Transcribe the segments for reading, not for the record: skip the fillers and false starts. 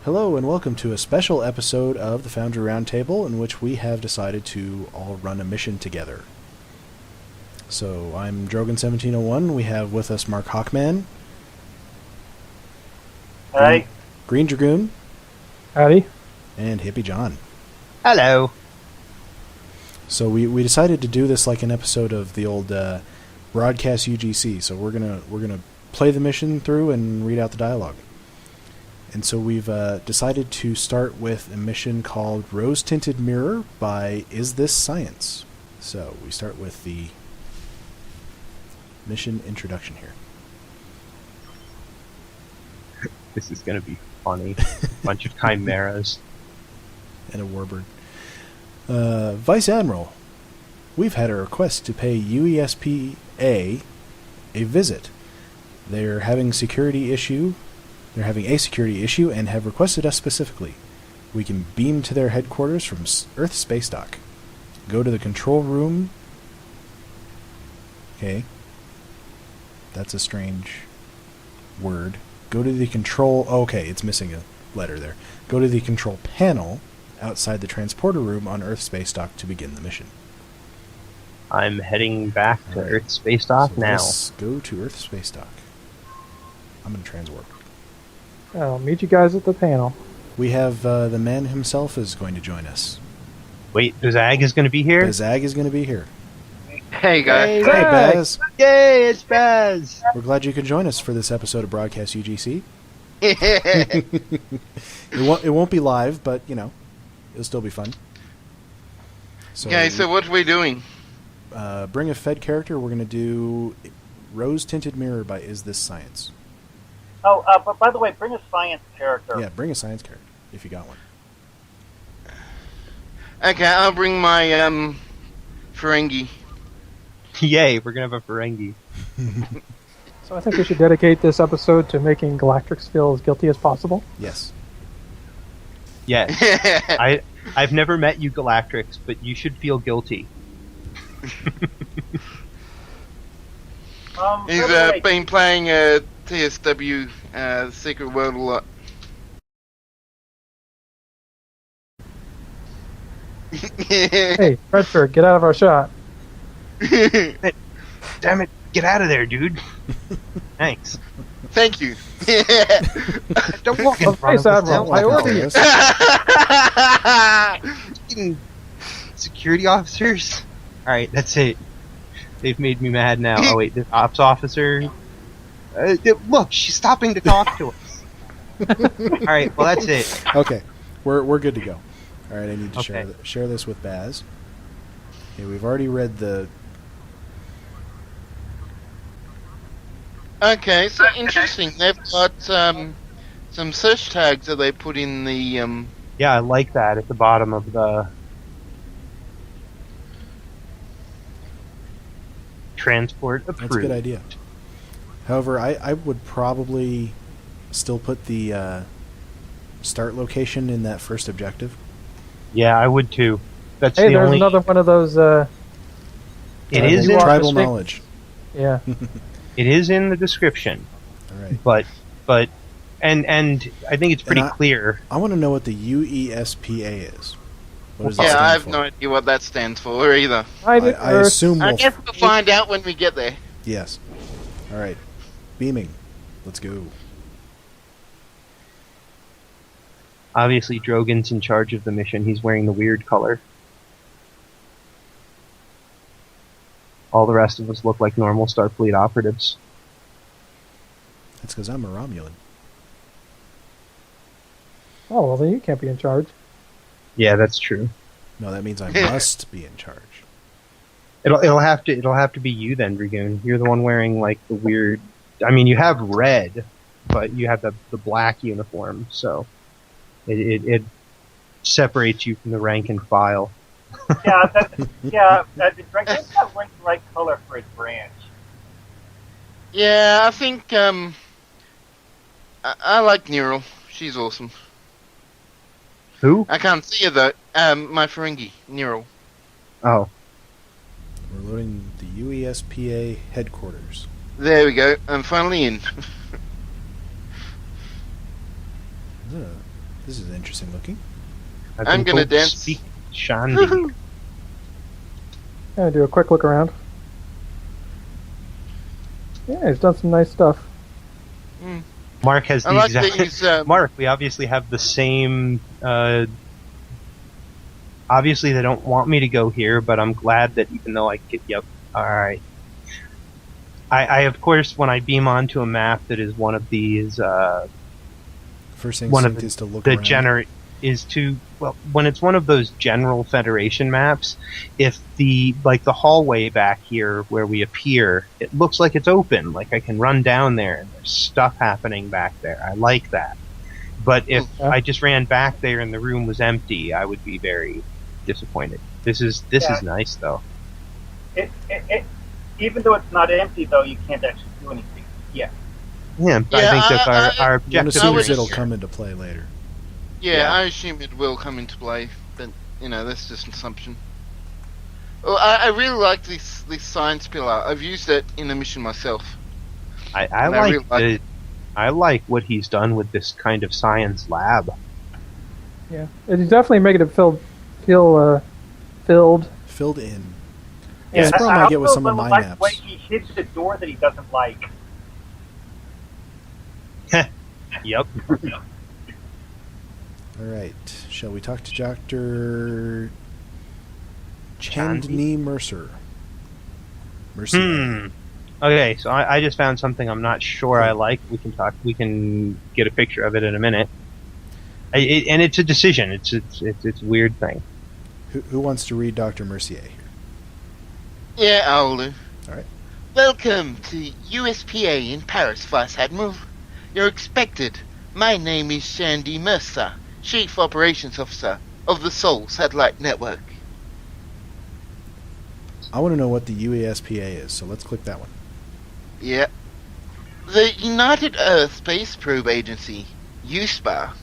Hello and welcome to a special episode of the Foundry Roundtable in which we have decided to all run a mission together. So I'm Drogan1701. We have with us markhawkman. Hi. Greendragoon. Howdy. And hippiejohn. Hello. So we decided to do this like an episode of the old Broadcast UGC. So we're gonna play the mission through and read out the dialogue. And so we've decided to start with a mission called Tinted Mirror by isthisscience. So we start with the mission introduction here. This is going to be funny. Bunch of chimeras. And a warbird. Vice Admiral, we've had a request to pay UESPA a visit. They're having a security issue and have requested us specifically. We can beam to their headquarters from Earth Space Dock. Go to the control room. Okay. That's a strange word. Go to the control... Okay, it's missing a letter there. Go to the control panel outside the transporter room on Earth Space Dock to begin the mission. I'm heading back to Earth Space Dock so now. Let's go to Earth Space Dock. I'm going to transwarp. I'll meet you guys at the panel. We have the man himself is going to join us. Wait, Bazag is going to be here? Bazag is going to be here. Hey guys. Hey, Baz. Yay, it's Baz! We're glad you could join us for this episode of Broadcast UGC. It won't be live, but, you know, it'll still be fun. So, Okay, so what are we doing? bring a Fed character. We're going to do Tinted Mirror by isthisscience. Oh, but by the way, bring a science character. Yeah, bring a science character, if you got one. Okay, I'll bring my Ferengi. Yay, we're going to have a Ferengi. So I think we should dedicate this episode to making Galactrix feel as guilty as possible. Yes. Yes. I've never met you, Galactrix, but you should feel guilty. He's by the way, been playing TSW Secret World a lot. Hey, Redford, get out of our shot. Damn it, get out of there, dude. Thanks. Thank you. Don't walk in front Vice of us. Admiral, I order you. Fucking security officers? Alright, that's it. They've made me mad now. Oh wait, this ops officer... look, she's stopping to talk to us. Alright, well that's it. Okay, we're good to go. All right, I need to Okay. share this with Baz. Okay, we've already read the... Okay, so interesting. They've got some search tags that they put in the Yeah, I like that at the bottom of the... Transport approved. That's a good idea. However, I would probably still put the start location in that first objective. Yeah, I would too. That's Hey, the there's only... another one of those. It is you in are Tribal restrict- knowledge. Yeah. It is in the description, All right. but and I think it's pretty And clear. I want to know what the UESPA is. What does that Yeah, stand I have for? no idea what that stands for either. I did I Earth. assume I we'll... guess we'll find out when we get there. Yes. All right. Beaming. Let's go. Obviously, Drogan's in charge of the mission. He's wearing the weird color. All the rest of us look like normal Starfleet operatives. That's because I'm a Romulan. Oh, well, then you can't be in charge. Yeah, that's true. No, that means I must be in charge. It'll have to be you then, Dragoon. You're the one wearing like the weird. I mean, you have red, but you have the black uniform, so it separates you from the rank and file. The Dragon's not wearing the right color for his branch. Yeah, I think I like Neural. She's awesome. Who? I can't see her though. My Ferengi, Neural. Oh, We're loading the UESPA headquarters. There we go. I'm finally in. Is it This is interesting looking. I've I'm been gonna told to dance. Speak Shandi. Gonna do a quick look around. Yeah, he's done some nice stuff. Mark has I the like exact. these. Mark, we obviously have the same. Obviously, they don't want me to go here, but I'm glad that even though I get. Yep. All right. I of course, when I beam onto a map that is one of these. First One of instinct is to look the around. when it's one of those general Federation maps, if the hallway back here where we appear, it looks like it's open, like I can run down there and there's stuff happening back there. I like that. But if Yeah. I just ran back there and the room was empty, I would be very disappointed. This is nice though. Even though it's not empty, though, you can't actually do anything. Yeah. Yeah, I Yeah, think that's our One objective. assumes would- it'll come into play later. Yeah, Yeah. I assume it will come into play, but that's just an assumption. Well, I really like this science pillar. I've used it in a mission myself. I And I like really like I like what he's done with this kind of science lab. Yeah, it's definitely making it feel filled. Filled in. Yeah, That's the problem I get with also some of my like the maps. way he hits the door that he doesn't like. Yep. All right. Shall we talk to Dr. Chandni Mercer? Mercer. Okay, so I just found something I'm not sure I like. We can get a picture of it in a minute. And it's a decision. It's a weird thing. Who wants to read Dr. Mercier here? Yeah, I'll do. All right. Welcome to USPA in Paris, Vice Admiral. You're expected. My name is Shandy Mercer, Chief Operations Officer of the Sol Satellite Network. I want to know what the UASPA is, so let's click that one. Yeah. The United Earth Space Probe Agency, USPA.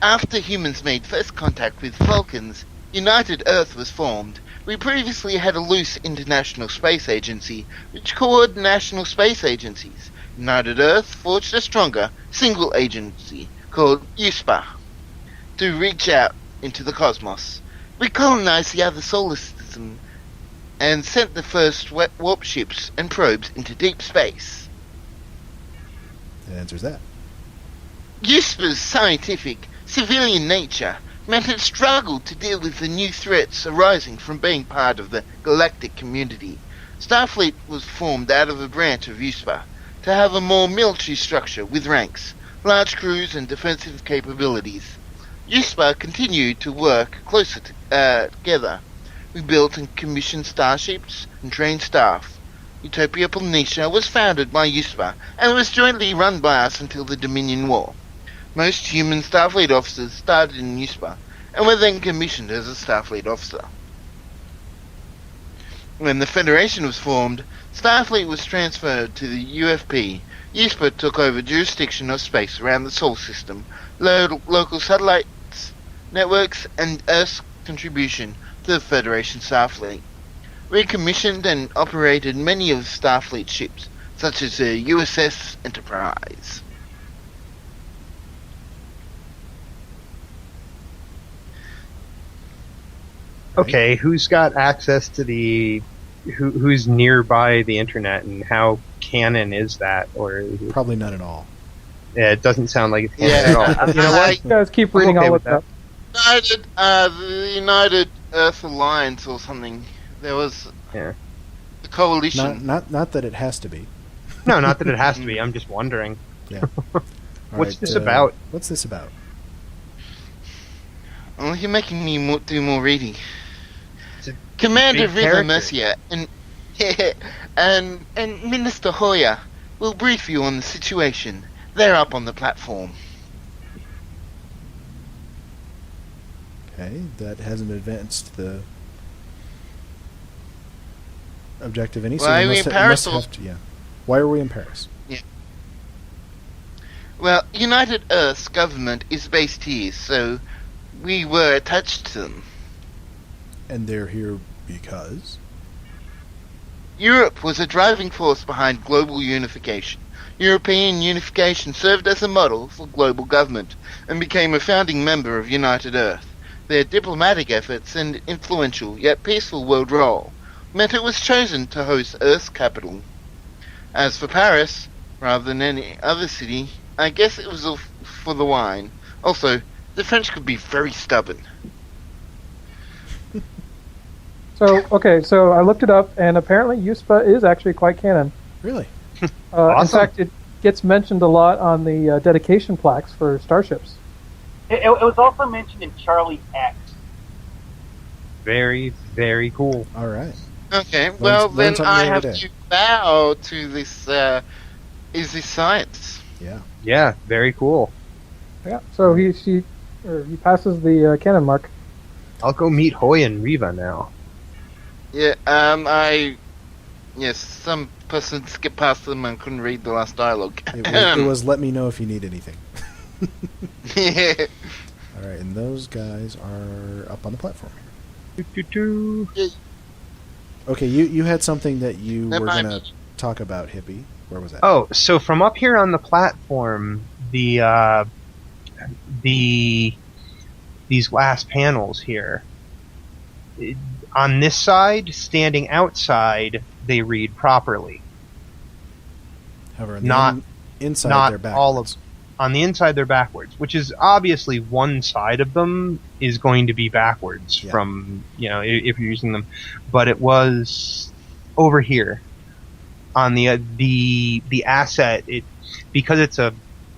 After humans made first contact with Vulcans, United Earth was formed. We previously had a loose International Space Agency, which coordinated national space agencies. United Earth forged a stronger, single agency called USPA to reach out into the cosmos. We colonized the other solar system and sent the first warp ships and probes into deep space. That answers that. USPA's scientific, civilian nature meant it struggled to deal with the new threats arising from being part of the galactic community. Starfleet was formed out of a branch of USPA to have a more military structure with ranks, large crews and defensive capabilities. USPA continued to work closer together. We built and commissioned starships and trained staff. Utopia Planitia was founded by USPA and was jointly run by us until the Dominion War. Most human Starfleet officers started in USPA and were then commissioned as a Starfleet officer. When the Federation was formed, Starfleet was transferred to the UFP. USPA took over jurisdiction of space around the Sol system, local satellites, networks, and Earth's contribution to the Federation Starfleet. We commissioned and operated many of Starfleet ships, such as the USS Enterprise. Okay, who's got access to who's nearby the internet, and how canon is that? Or is it, Probably none at all. yeah, it doesn't sound like it's canon Yeah. at all. You know what? You guys keep I'm reading okay all with of that. The United Earth Alliance or something. There was Yeah. a coalition. Not that it has to be. No, not that it has to be. I'm just wondering. Yeah. All What's right, this about? What's this about? Oh, you're making me do more reading. It's a Commander big River character. Mercier and Minister Hoyer will brief you on the situation. They're up on the platform. Okay, that hasn't advanced the objective any. Why are we in Paris or- Yeah. Why are we in Paris? Well, United Earth's government is based here, so we were attached to them. And they're here because Europe was a driving force behind global unification. European unification served as a model for global government and became a founding member of United Earth. Their diplomatic efforts and influential yet peaceful world role meant it was chosen to host Earth's capital. As for Paris, rather than any other city, I guess it was all for the wine. Also, the French could be very stubborn. So I looked it up, and apparently USPA is actually quite canon. Really? Awesome. In fact, it gets mentioned a lot on the dedication plaques for starships. It was also mentioned in Charlie X. Very, very cool. All right. Okay, well then something I every have day. to bow to this, is this science? Yeah. Yeah, very cool. Yeah. So he passes the canon mark. I'll go meet Hoy and Riva now. Yeah, yes, some person skipped past them and couldn't read the last dialogue. It was let me know if you need anything. Yeah. All right, and those guys are up on the platform here. Doo-doo-doo. Okay, you had something that you Never were mind. going to talk about, Hippie. Where was that? Oh, so from up here on the platform, these last panels here, on this side, standing outside, they read properly. However, on the not- inside, not they're backwards. all of- On the inside, they're backwards, which is obviously one side of them is going to be backwards Yeah. from, if you're using them. But it was over here on the asset. Because it's a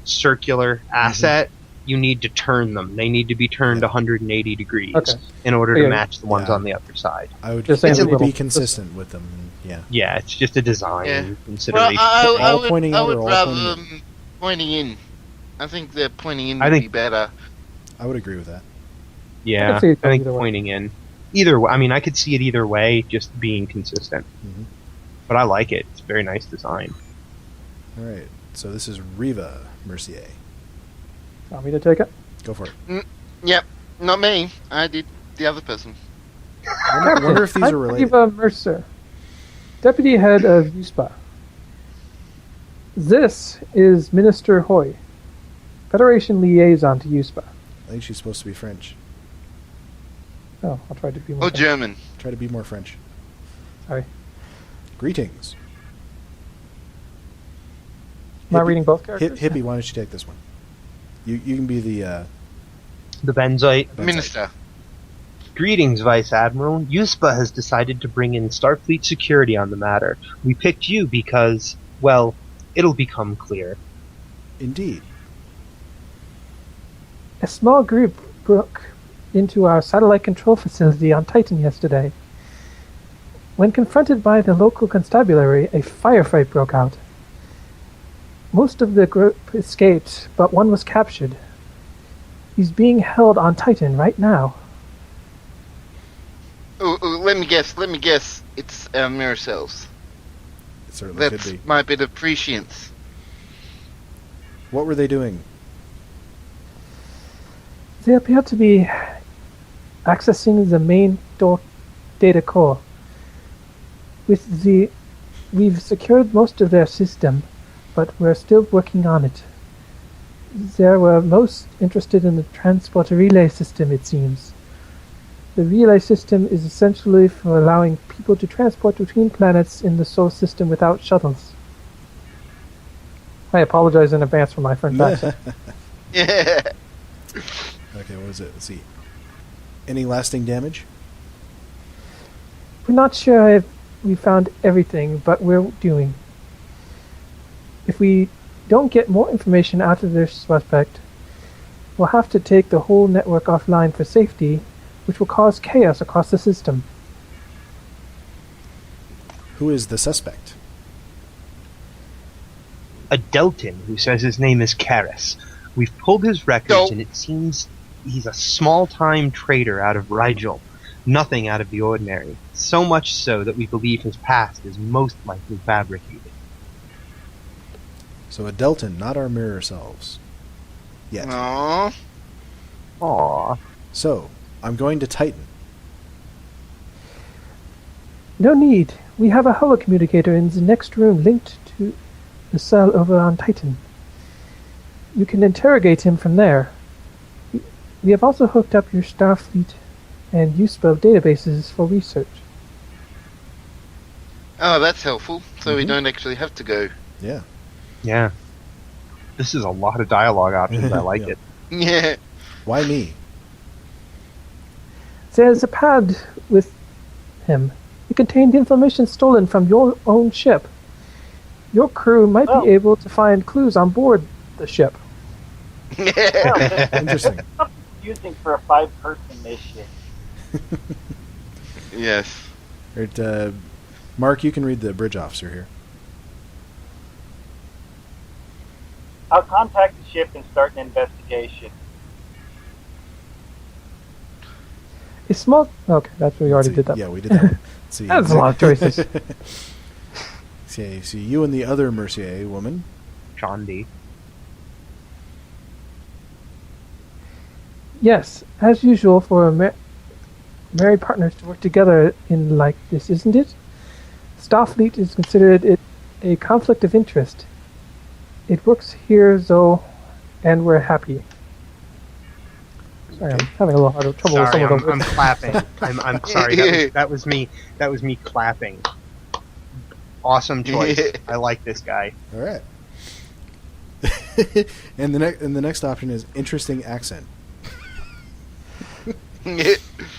circular asset, you need to turn them. They need to be turned 180 degrees Okay. in order Yeah. to match the ones Yeah. on the other side. I would Just saying it would be little- consistent with them. Yeah. Yeah, it's just a design Yeah. Well, consideration. I All pointing would out or all rather pointing them pointing in. I think they're pointing in I would think- be better. I would agree with that. Yeah, I can see it I think either way. pointing in. Either way, I mean, I could see it either way, just being consistent. Mhm. But I like it. It's a very nice design. All right, so this is Riva Mercier. Want me to take it? Go for it. Yep, not me. I did the other person. I wonder if these are related. Eva Mercer, Deputy Head of USPA. This is Minister Hoy, Federation Liaison to USPA. I think she's supposed to be French. Oh, I'll try to be more. Or German. Try to be more French. Sorry. Greetings. Am I Hippie- reading both characters? Hippie, why don't you take this one? You can be the The Benzite. Minister. Greetings, Vice Admiral. USPA has decided to bring in Starfleet security on the matter. We picked you because, well, it'll become clear. Indeed. A small group broke into our satellite control facility on Titan yesterday. When confronted by the local constabulary, a firefight broke out. Most of the group escaped, but one was captured. He's being held on Titan right now. Ooh, let me guess. It's mirror cells. It certainly That's could be. my bit of prescience. What were they doing? They appear to be accessing the main data core. We've secured most of their system, but we're still working on it. They were most interested in the transport relay system, it seems. The relay system is essentially for allowing people to transport between planets in the solar system without shuttles. I apologize in advance for my French accent. Yeah. Okay, what is it? Let's see. Any lasting damage? We're not sure if we found everything, but we're doing. If we don't get more information out of this suspect, we'll have to take the whole network offline for safety, which will cause chaos across the system. Who is the suspect? A Deltan who says his name is Karis. We've pulled his records, Go. and it seems he's a small-time trader out of Rigel. Nothing out of the ordinary. So much so that we believe his past is most likely fabricated. So a Deltan, not our mirror selves. Yet. Aww. Aww. So, I'm going to Titan. No need. We have a holocommunicator in the next room linked to the cell over on Titan. You can interrogate him from there. We have also hooked up your Starfleet and USPO databases for research. Oh, that's helpful. So we don't actually have to go. Yeah. Yeah. This is a lot of dialogue options. I like Yeah. it. Yeah. Why me? There's a pad with him. It contained information stolen from your own ship. Your crew might be able to find clues on board the ship. Interesting. Using for a 5-person mission. Yes. Right, Mark, you can read the bridge officer here. I'll contact the ship and start an investigation. A small... Okay, that's we already Let's see. did that. Yeah, we did that one. Let's see. That's a lot of choices. See, you and the other Mercier woman. Chandi. Yes, as usual for married partners to work together in like this, isn't it? Starfleet is considered a conflict of interest. It works here, though, and we're happy. Sorry, I'm having a little trouble with Sorry, some of the I'm words. clapping. I'm sorry. That was me. That was me clapping. Awesome choice. I like this guy. All right. and the next option is interesting accent.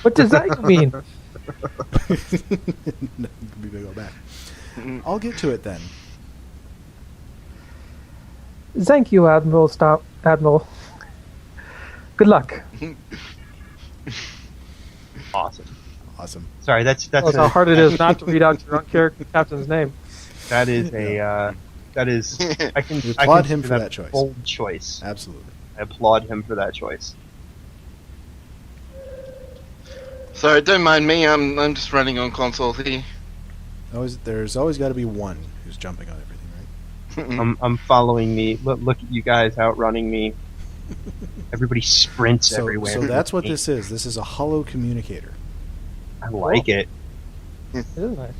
What does that mean? We go back. I'll get to it then. Thank you, Admiral. Good luck. Awesome. Sorry, that's That's how hard it is not to read out your own character captain's name. that is I can applaud him for that choice. Bold choice. Absolutely. I applaud him for that choice. Sorry, don't mind me. I'm just running on console here. There's always got to be one who's jumping on everything, right? I'm following me. Look at you guys outrunning me. Everybody sprints everywhere. So that's what this is. This is a hollow communicator. I like it. It is nice.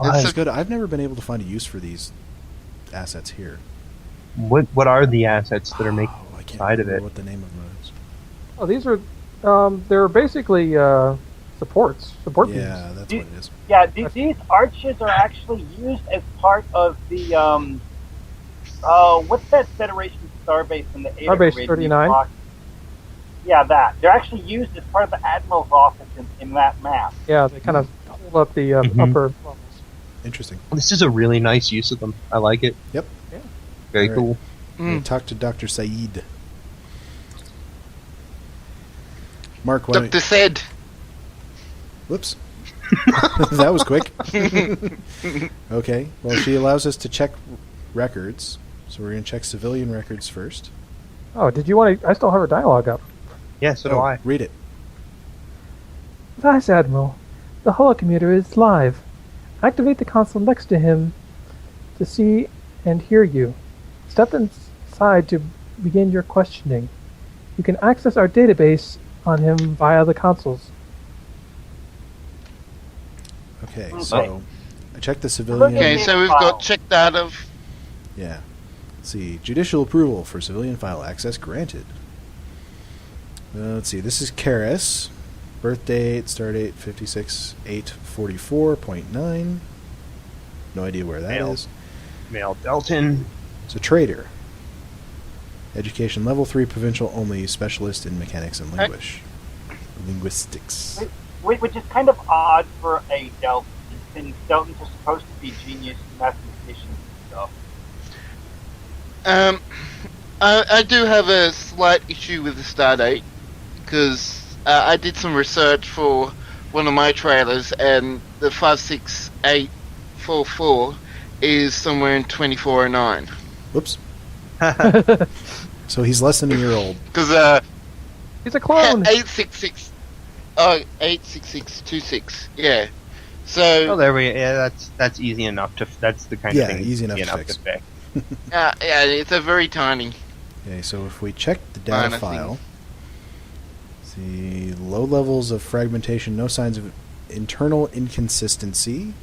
That's good. I've never been able to find a use for these assets here. What are the assets that are making I can't side of remember it? what the name of them is. Oh, these are they're basically supports. Support beams. Yeah, that's what it is. Yeah, these arches are actually used as part of the what's that Federation starbase in the Starbase 39? Yeah, that. They're actually used as part of the Admiral's office in that map. Yeah, they kind of hold up the Mhm. upper levels. Interesting. This is a really nice use of them. I like it. Yep. Yeah. Very All cool. We'll talk to Dr. Saeed. Mark, why don't Dr. Said. Whoops. That was quick. Okay. Well, she allows us to check records. So we're going to check civilian records first. Oh, did you want to... I still have her dialogue up. Yeah, so do I. Read it. Vice Admiral, the holocommuter is live. Activate the console next to him to see and hear you. Step inside to begin your questioning. You can access our database on him via the consoles. Okay, so I checked the civilian... Okay, so we've got checked out of... Yeah. Let's see. Judicial approval for civilian file access granted. Let's see. This is Karis. Birth date, start date 56/8/44.9. No idea where that is. Male Delton. It's a trader. Education level 3 provincial only, specialist in mechanics and linguistics. Which is kind of odd for a Delton, since Deltons are supposed to be genius mathematicians and stuff. I do have a slight issue with the star date, because I did some research for one of my trailers, and the 56844 is somewhere in 2409. Whoops. So he's less than a year old. Because He's a clone! 866. Oh, 86626. Yeah. So. Oh, there we. Yeah, that's easy enough to. That's the kind of thing. Easy enough to fix. Yeah, it's a very tiny. Okay, so if we check the data Fine, I file, see low levels of fragmentation, no signs of internal inconsistency.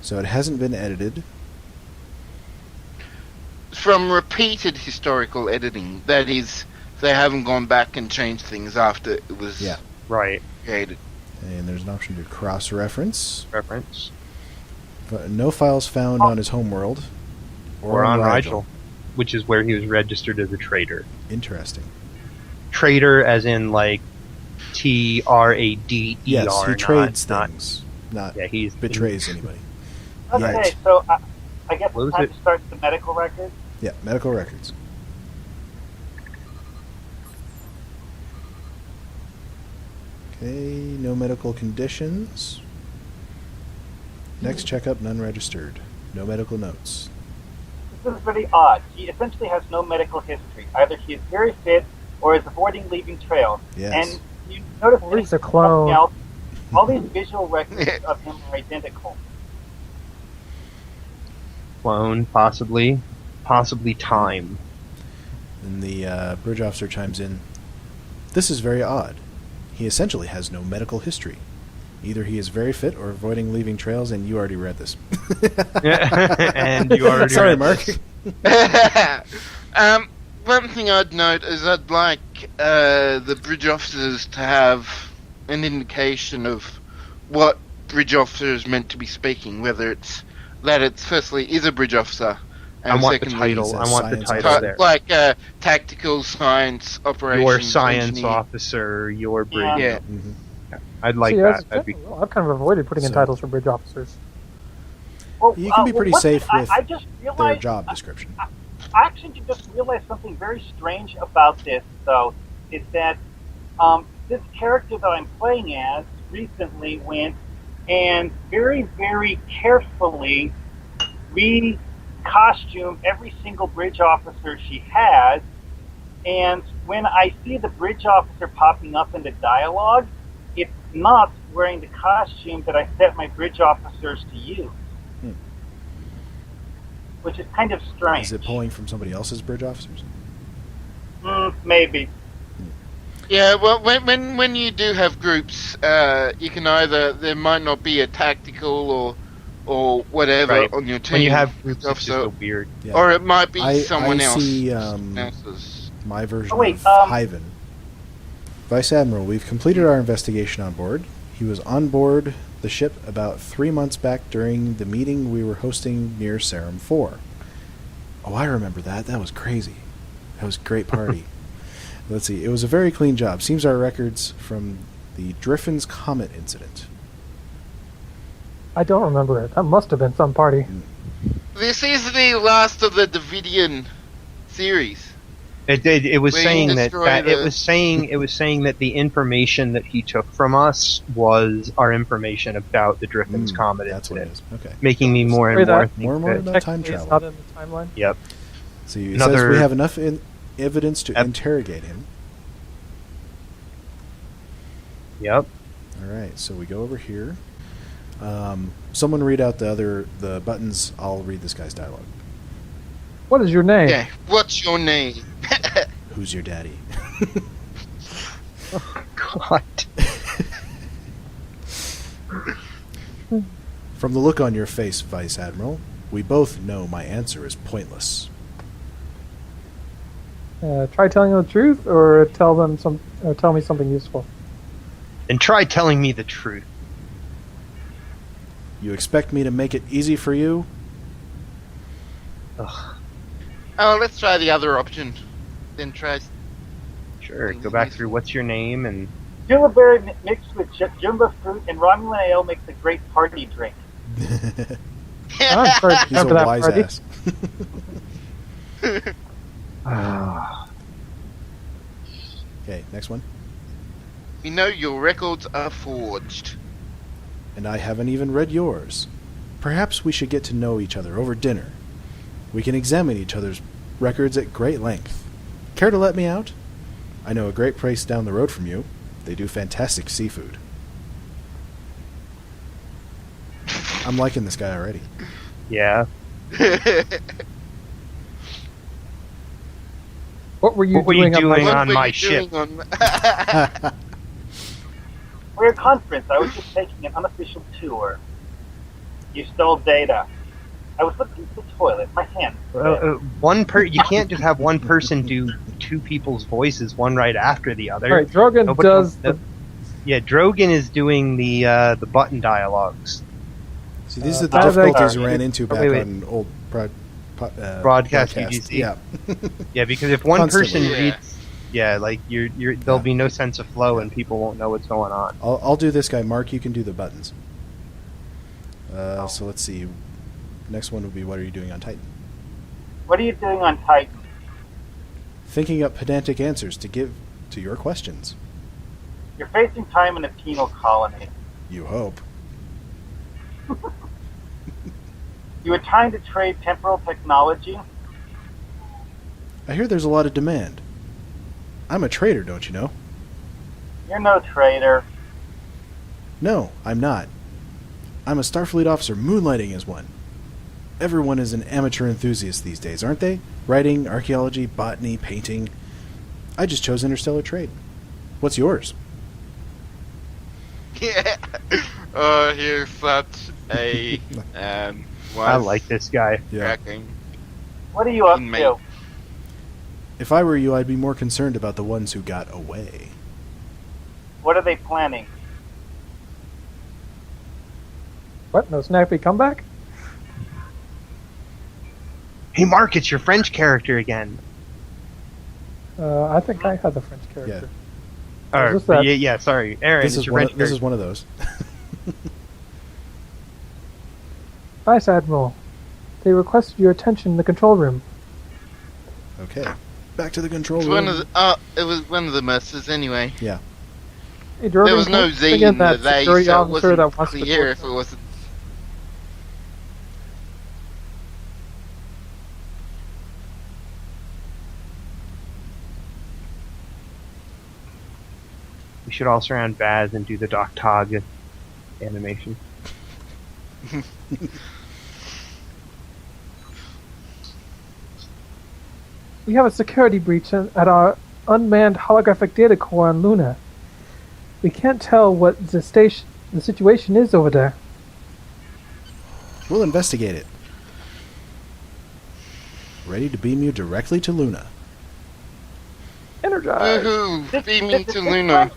So it hasn't been edited. from repeated historical editing. That is, they haven't gone back and changed things after it was Right. created. And there's an option to cross-reference. Reference. But no files found on his homeworld. Or on Rigel, which is where he was registered as a trader. Interesting. Trader as in, like, Trader. Yes, he trades things. He betrays anybody. Okay, Yet. so I guess What was it's time it? to start the medical record. Yeah, medical records. Okay, no medical conditions. Next checkup, none registered. No medical notes. This is very odd. He essentially has no medical history. Either he is very fit or is avoiding leaving trails. Yes. And you notice Or he's a something clone. else. All these visual records of him are identical. Clone, possibly time. And the bridge officer chimes in. This is very odd. He essentially has no medical history. Either he is very fit or avoiding leaving trails, and you already read this. And you already Sorry, read Mark. this. One thing I'd note is I'd like the bridge officers to have an indication of what bridge officer is meant to be speaking, whether it's that it's firstly is a bridge officer, and I want the secondly, title. I want the science title officer. there. like tactical science operations Your science engineer. officer, your bridge. Yeah. Mhm. I'd like See, that. That'd be well, I've kind of avoided putting in So- titles for bridge officers. Well, You can be pretty one safe thing with I just Their realized, job description. I actually just realized something very strange about this, though, is that this character that I'm playing as recently went and very, very carefully re-costumed every single bridge officer she has, and when I see the bridge officer popping up in the dialogue, it's not wearing the costume that I set my bridge officers to use. Which is kind of strange. Is it pulling from somebody else's bridge officers? Maybe. Yeah, well, when you do have groups, you can either there might not be a tactical or whatever Right. on your team. when you have groups, it's just officer, so weird. Yeah. or it might be I someone else. see else's. my version Oh, wait, of Hyven. Vice Admiral, we've completed our investigation on board. He was on board the ship about 3 months back during the meeting we were hosting near Serum 4. Oh, I remember that. That was crazy. That was a great party. Let's see. It was a very clean job. Seems our records from the Driffin's Comet incident. I don't remember it. That must have been some party. This is the last of the Davidian series. It was Where you saying that, destroy that the- it was saying that the information that he took from us was our information about the Driffin's Comet That's what it incident, is. Okay. making me more Sorry, and more that- think More and more that- about time Technically, it's travel. not in the timeline. Yep. See, it Another- says we have enough evidence to Yep. interrogate him. Yep. All right, so we go over here. Someone read out the buttons. I'll read this guy's dialogue. What is your name? Yeah. What's your name? Who's your daddy? God. From the look on your face, Vice Admiral, we both know my answer is pointless. Try telling them the truth, or tell me something useful. And try telling me the truth. You expect me to make it easy for you? Ugh. Oh, let's try the other option. Then try. Sure. Go back through what's your name and Jumbo berry mixed with jumbo fruit and Romulan ale makes a great party drink. I'm sorry to He's a come to that wise party. ass. Okay, next one. We know your records are forged. And I haven't even read yours. Perhaps we should get to know each other over dinner. We can examine each other's records at great length. Care to let me out? I know a great place down the road from you. They do fantastic seafood. I'm liking this guy already. yeah. What were you What were you doing up doing my on What were my you ship? doing on- For your conference, I was just taking an unofficial tour. You stole data. I was looking at the toilet. My hand. You can't just have one person do two people's voices, one right after the other. All right, Drogon Nobody does wants- Yeah, Drogon is doing the button dialogues. See, these are the Bazag- difficulties we ran into back wait. on old Broadcast UGC. Yeah. Yeah, because if one person Constantly. reads, like there'll be no sense of flow and people won't know what's going on. I'll do this guy. Mark, you can do the buttons. So let's see. Next one will be, what are you doing on Titan? What are you doing on Titan? Thinking up pedantic answers to give to your questions. You're facing time in a penal colony. You hope. You were trying to trade temporal technology. I hear there's a lot of demand. I'm a trader, don't you know? You're no traitor. No, I'm not. I'm a Starfleet officer moonlighting as one. Everyone is an amateur enthusiast these days, aren't they? Writing, archaeology, botany, painting. I just chose interstellar trade. What's yours? Yeah. Here's such a I like this guy. Yeah. cracking. What are you up Inmate. to? If I were you, I'd be more concerned about the ones who got away. What are they planning? what? No snappy comeback? Hey, Mark, it's your French character again. I think I had the French character. Or, just that- yeah, sorry, Aaron, This it's is your one. French This character. is one of those. Vice Admiral, they requested your attention in the control room. Okay. Back to the control It's room. one of the, it was one of the masters anyway. Hey, There Drogon, was no can you Z bring in in the that they, security so it officer that wasn't wants to clear talk if it wasn't. We should all surround Baz and do the Doc Tog animation. We have a security breach at our unmanned holographic data core on Luna. We can't tell what the situation is over there. We'll investigate it. Ready to beam you directly to Luna. Energize! Woohoo! Beaming to Luna.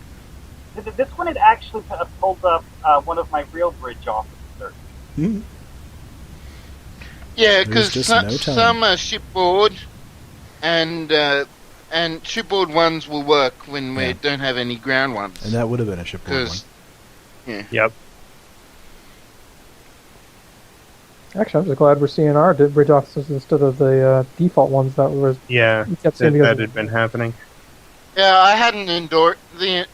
This one had actually pulled up one of my real bridge officers. Hmm. Yeah, There's because just no time. some are shipboard, and shipboard ones will work when we Yeah. don't have any ground ones. And that would have been a shipboard one. 'Cause- Yep. Actually, I'm just glad we're seeing our bridge officers instead of the default ones that were. Yeah, we kept seeing that because had been happening. Yeah, I had an Endorian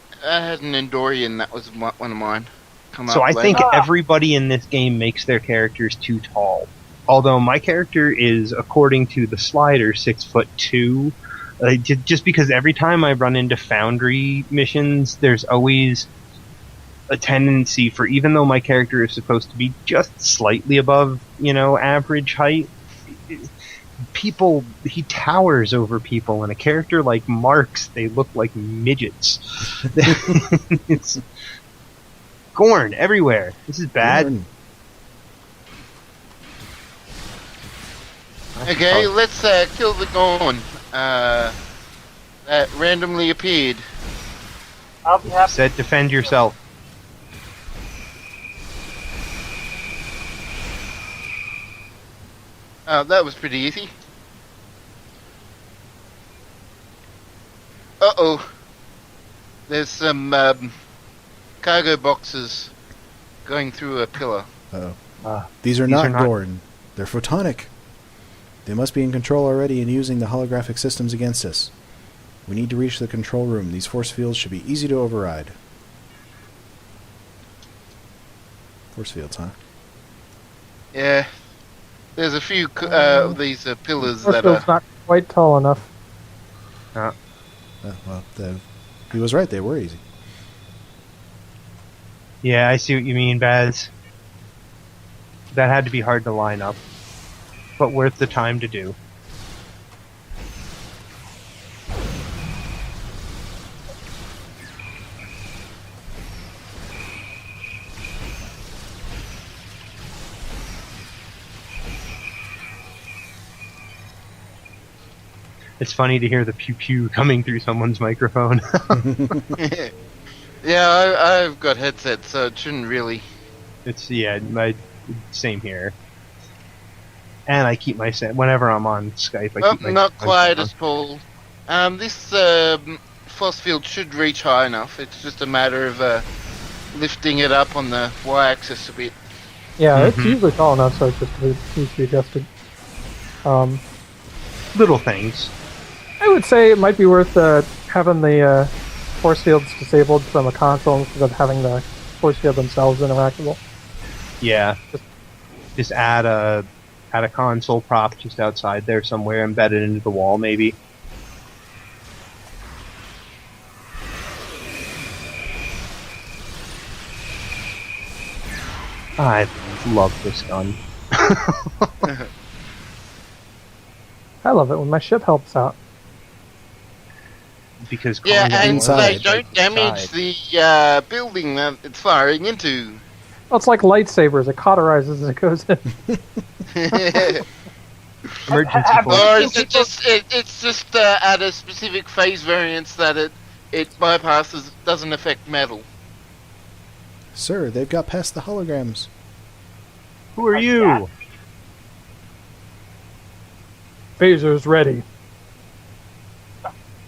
that was one of mine. Come So up I later. think everybody in this game makes their characters too tall. Although my character is, according to the slider, 6'2". Just because every time I run into Foundry missions, there's always a tendency for, even though my character is supposed to be just slightly above, average height, he towers over people, and a character like Mark's, they look like midgets. It's Gorn everywhere. This is bad. Gorn. Okay, let's kill the Gorn. That randomly appeared. I'll be happy. Said defend yourself. That was pretty easy. Uh-oh. There's some cargo boxes going through a pillar. Uh-oh. These are These not are not- Gorn. They're photonic. They must be in control already and using the holographic systems against us. We need to reach the control room. These force fields should be easy to override. Force fields, huh? Yeah. There's a few of these pillars that Forcefield's are... not quite tall enough. He was right. They were easy. Yeah, I see what you mean, Baz. That had to be hard to line up, but worth the time to do. It's funny to hear the pew pew coming through someone's microphone. Yeah, I've got headsets, so it shouldn't really. Same here. And I keep my whenever I'm on Skype. I keep my Not quite on. as tall. This force field should reach high enough. It's just a matter of lifting it up on the y-axis a bit. Yeah, it's usually tall enough, so it just needs to be adjusted. Little things. I would say it might be worth having the force fields disabled from a console instead of having the force field themselves interactable. Yeah. Just add a console prop just outside there somewhere, embedded into the wall, maybe. I love this gun. I love it when my ship helps out. Because Yeah, and inside, they don't damage the building that it's firing into. Well, it's like lightsabers. It cauterizes as it goes in. Emergency Have- force. Or is it just it's just at a specific phase variance that it bypasses, doesn't affect metal. Sir, they've got past the holograms. Who are you? Phaser's ready.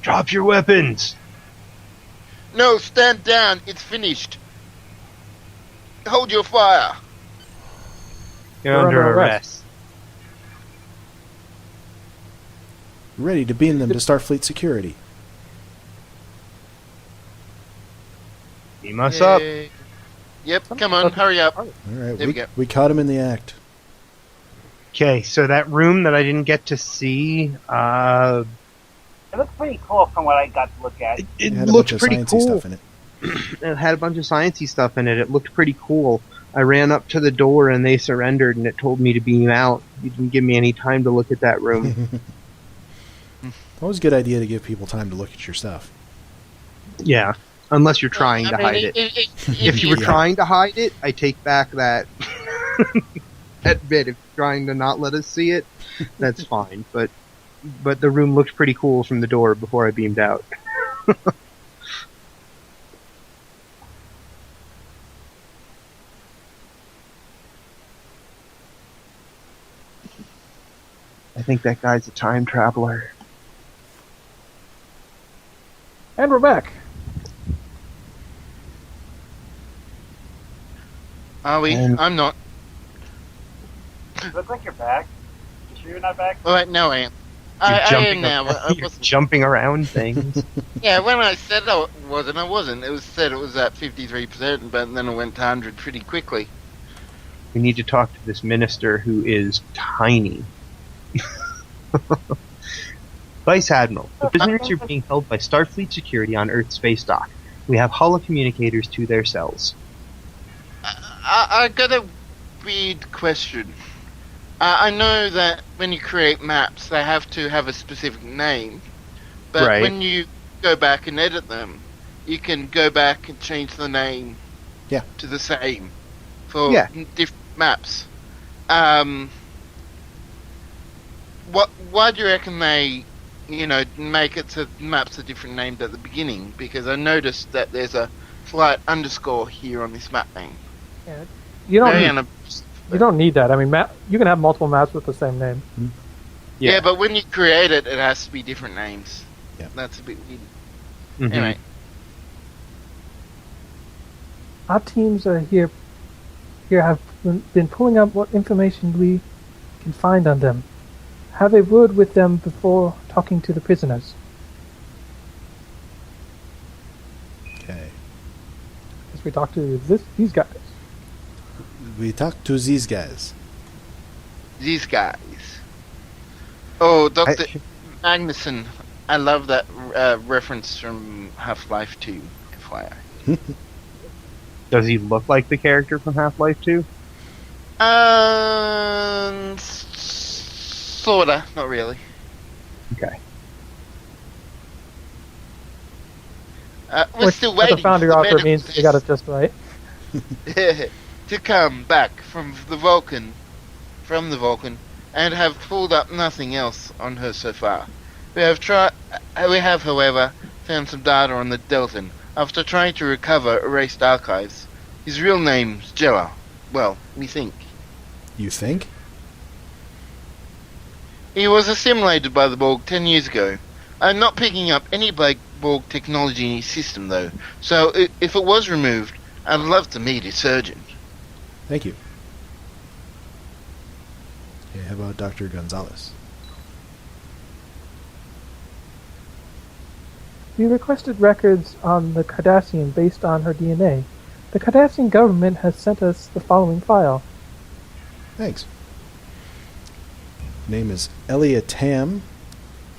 Drop your weapons! No, stand down. It's finished. Hold your fire. You're under arrest. Ready to beam them to Starfleet security. Beam us up. Yay. Yep, come on, hurry up. All right, There we go. we caught him in the act. Okay, so that room that I didn't get to see, It looks pretty cool from what I got to look at. it It had a looked bunch of pretty sciencey cool. stuff in it. It had a bunch of sciencey stuff in it. It looked pretty cool. I ran up to the door and they surrendered, and it told me to beam out. You didn't give me any time to look at that room. Always a good idea to give people time to look at your stuff. Yeah, unless you're trying to hide it. If you were trying to hide it, I take back that that bit. If you're trying to not let us see it, that's fine. But the room looked pretty cool from the door before I beamed out. I think that guy's a time traveler. And we're back. Are we? And- I'm not. You look like you're back. You sure you're not back? Alright, no I am. You're I jumping am now. around- I you're wasn't. jumping around things. Yeah, when I said I wasn't. It was said it was at 53%, but then it went to 100 pretty quickly. We need to talk to this minister who is tiny. Vice Admiral, the prisoners are being held by Starfleet security on Earth space dock. We have holocommunicators to their cells. I got a weird question. I know that when you create maps, they have to have a specific name. But Right. when you go back and edit them, you can go back and change the name to the same for different maps. Why do you reckon they, make it so maps are different named at the beginning? Because I noticed that there's a slight underscore here on this map name. Yeah. You Very don't you don't need that. I mean, you can have multiple maps with the same name. Yeah, but when you create it, it has to be different names. Yeah. That's a bit weird. Mhm. Anyway, Our teams are here have been pulling up what information we can find on them. Have a word with them before talking to the prisoners. Okay. As we talk to these guys. We talked to these guys. these guys. Oh, Dr. Magnuson. I love that reference from Half-Life 2, FYI. Does he look like the character from Half-Life 2? Sorta, not really. Okay. We're still waiting The Foundry for the Roundtable means medical they got it just right. to come back from the Vulcan, and have pulled up nothing else on her so far. We have, however, found some data on the Deltan after trying to recover erased archives. His real name's Jella. Well, we think. You think? He was assimilated by the Borg 10 years ago. I'm not picking up any Borg technology in his system, though, so if it was removed, I'd love to meet his surgeon. Thank you. Okay, how about Dr. Gonzalez? We requested records on the Cardassian based on her DNA. The Cardassian government has sent us the following file. Thanks. Name is Elia Tam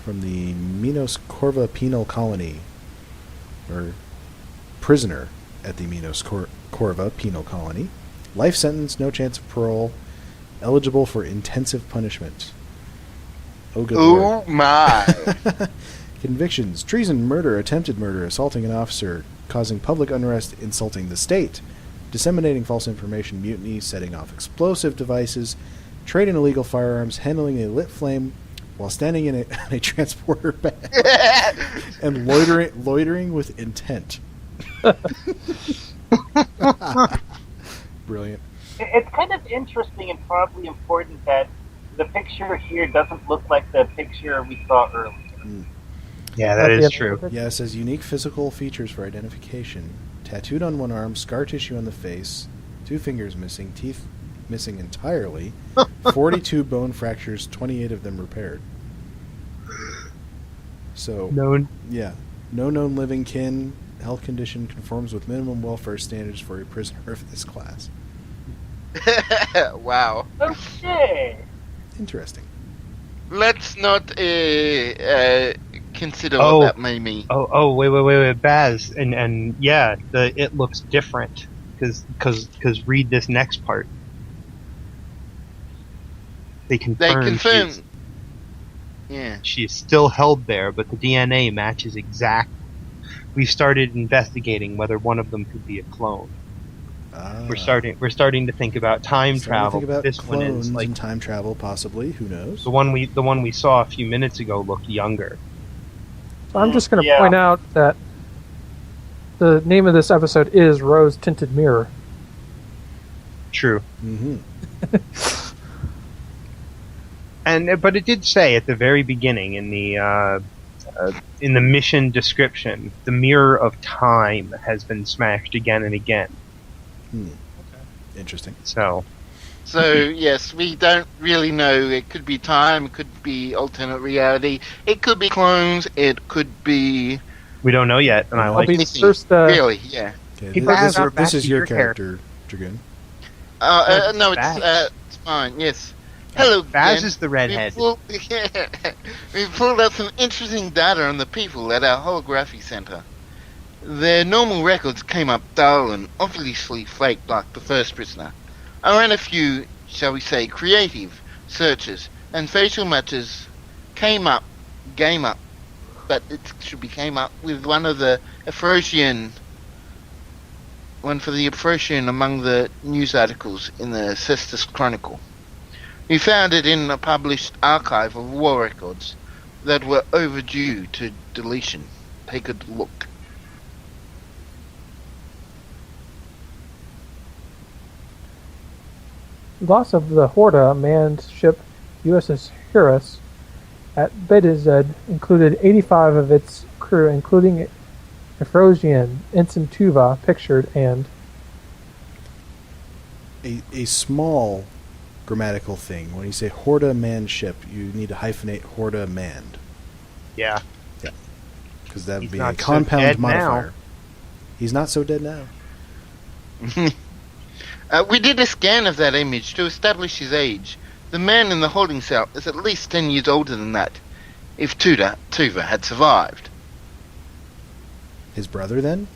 from the Minos Corva Penal Colony, or prisoner at the Minos Corva Penal Colony. Life sentence, no chance of parole, eligible for intensive punishment. Oh, good Lord. Oh my! Convictions: treason, murder, attempted murder, assaulting an officer, causing public unrest, insulting the state, disseminating false information, mutiny, setting off explosive devices, trading illegal firearms, handling a lit flame while standing in a transporter bag, and loitering with intent. Brilliant. It's kind of interesting and probably important that the picture here doesn't look like the picture we saw earlier. Yeah, that is true. Yeah, it says unique physical features for identification. Tattooed on one arm, scar tissue on the face, 2 fingers missing, teeth missing entirely, 42 bone fractures, 28 of them repaired. So, Known. yeah, no known living kin, health condition conforms with minimum welfare standards for a prisoner of this class. Wow. Okay. Interesting. Let's not consider what that may mean. Wait, Baz, and yeah, it looks different because read this next part. They confirm. Yeah. She's still held there, but the DNA matches exactly. We started investigating whether one of them could be a clone. We're starting to think about time travel. Think about this one clones is like and time travel, possibly. Who knows? the one we saw a few minutes ago looked younger. So I'm just going to point out that the name of this episode is Rose Tinted Mirror. True. Mm-hmm. But it did say at the very beginning in the mission description, the mirror of time has been smashed again and again. Interesting. So yes, we don't really know. It could be time, it could be alternate reality, it could be clones, it could be... We don't know yet, and I like it. anything, First, really, yeah. Okay, Baz, this is your character, Dragoon. No, it's fine, yes. Hello, Baz again. is the redhead. We pulled up some interesting data on the people at our holography center. Their normal records came up dull and obviously flaked like the first prisoner. I ran a few, shall we say, creative searches, and facial matches came up, but it should be came up with one for the Afrosian among the news articles in the Cestus Chronicle. We found it in a published archive of war records that were overdue to deletion. Take a look. Loss of the Horda manned ship USS Hirus at Bazag included 85 of its crew, including Afrosian, Ensign Tuva, pictured, and... A small grammatical thing. When you say Horda manned ship, you need to hyphenate Horda manned. Yeah. Yeah. Because that would He's be not a so compound dead modifier. now. He's not so dead now. We did a scan of that image to establish his age. The man in the holding cell is at least 10 years older than that, if Tuva had survived. His brother, then?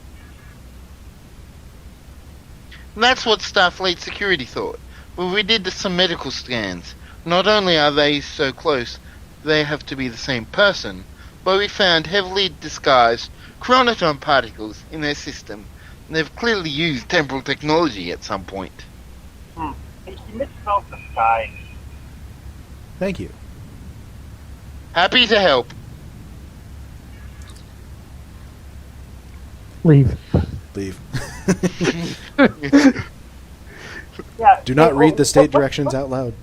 That's what Starfleet security thought. Well, we did some medical scans. Not only are they so close, they have to be the same person, but we found heavily disguised chronoton particles in their system. They've clearly used temporal technology at some point. He misspelled the sky. Thank you. Happy to help. Leave. Leave. Yeah. Do not hey, read the state what- directions out loud.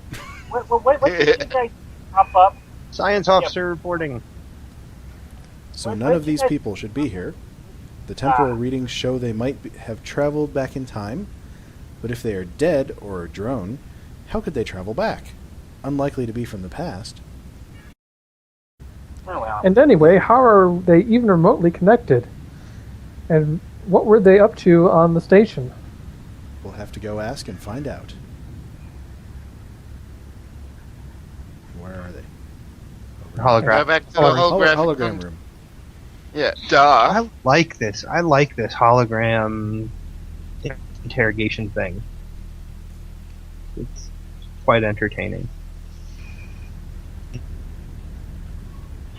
What did you guys pop up? Science officer reporting. So What- none what of you these guys- people should be here. The temporal readings show they might have traveled back in time, but if they are dead or a drone, how could they travel back? Unlikely to be from the past. Oh, well. And anyway, how are they even remotely connected? And what were they up to on the station? We'll have to go ask and find out. Where are they? Hologram. Go back to the Hologram holographic room. Yeah, duh. I like this. I like this hologram interrogation thing. It's quite entertaining.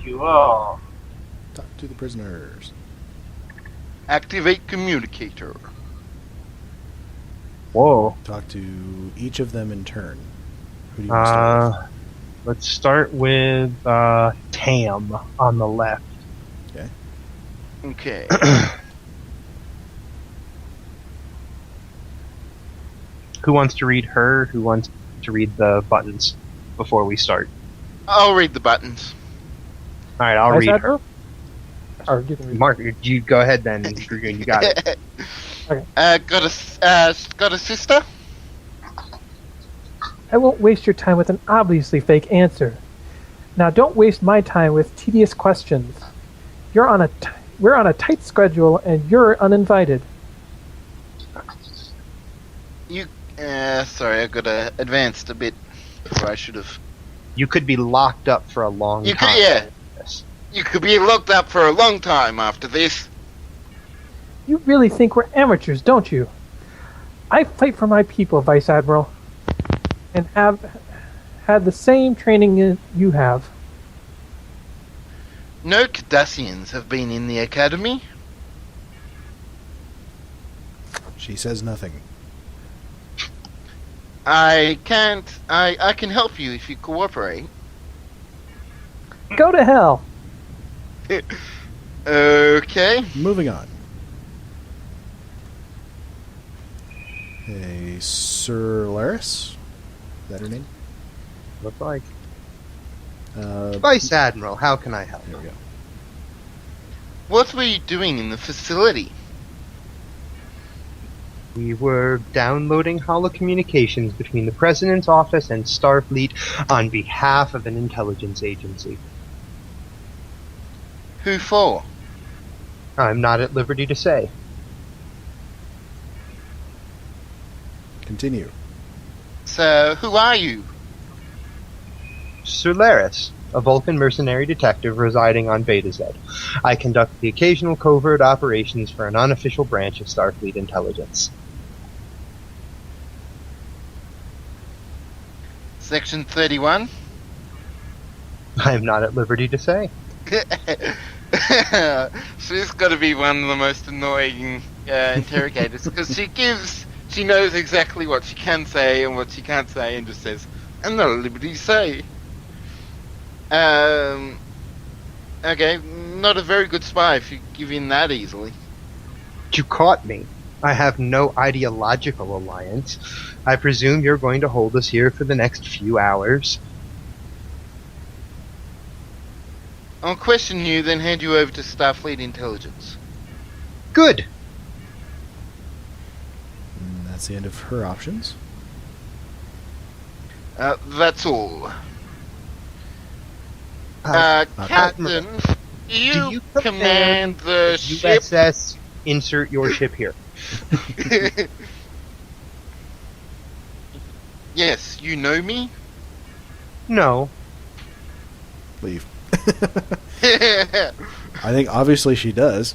Cool. Talk to the prisoners. Activate communicator. Whoa. Talk to each of them in turn. Who do you want to start with? Let's start with Tam on the left. Okay. Who wants to read her? Who wants to read the buttons before we start? I'll read the buttons. All right, I'll I read said- her. Or you can read. Mark, you go ahead then, Dragoon. You got it. Got a sister? I won't waste your time with an obviously fake answer. Now, don't waste my time with tedious questions. We're on a tight schedule, and you're uninvited. Sorry, I got advanced a bit before I should have. You could be locked up for a long You time. could, yeah. Yes. You could be locked up for a long time after this. You really think we're amateurs, don't you? I fight for my people, Vice Admiral, and have had the same training you have. No Cardassians have been in the academy. She says nothing. I can't. I can help you if you cooperate. Go to hell. Okay. Moving on. Hey, Sir Laris? Is that her name? Looks like. Uh, Vice Admiral, how can I help? there we go. What were you doing in the facility? We were downloading holocommunications between the President's office and Starfleet on behalf of an intelligence agency. Who for? I'm not at liberty to say. Continue. So, who are you? Sir Laris, a Vulcan mercenary detective residing on Beta Z. I conduct the occasional covert operations for an unofficial branch of Starfleet intelligence. Section 31? I am not at liberty to say. She's got to be one of the most annoying interrogators because she knows exactly what she can say and what she can't say and just says, I'm not at liberty to say. Okay, not a very good spy if you give in that easily. You caught me. I have no ideological alliance. I presume you're going to hold us here for the next few hours. I'll question you, then hand you over to Starfleet Intelligence. Good. And that's the end of her options. That's all. Captain, do you command the ship? USS, insert your ship here. Yes, you know me? No. Leave. I think obviously she does.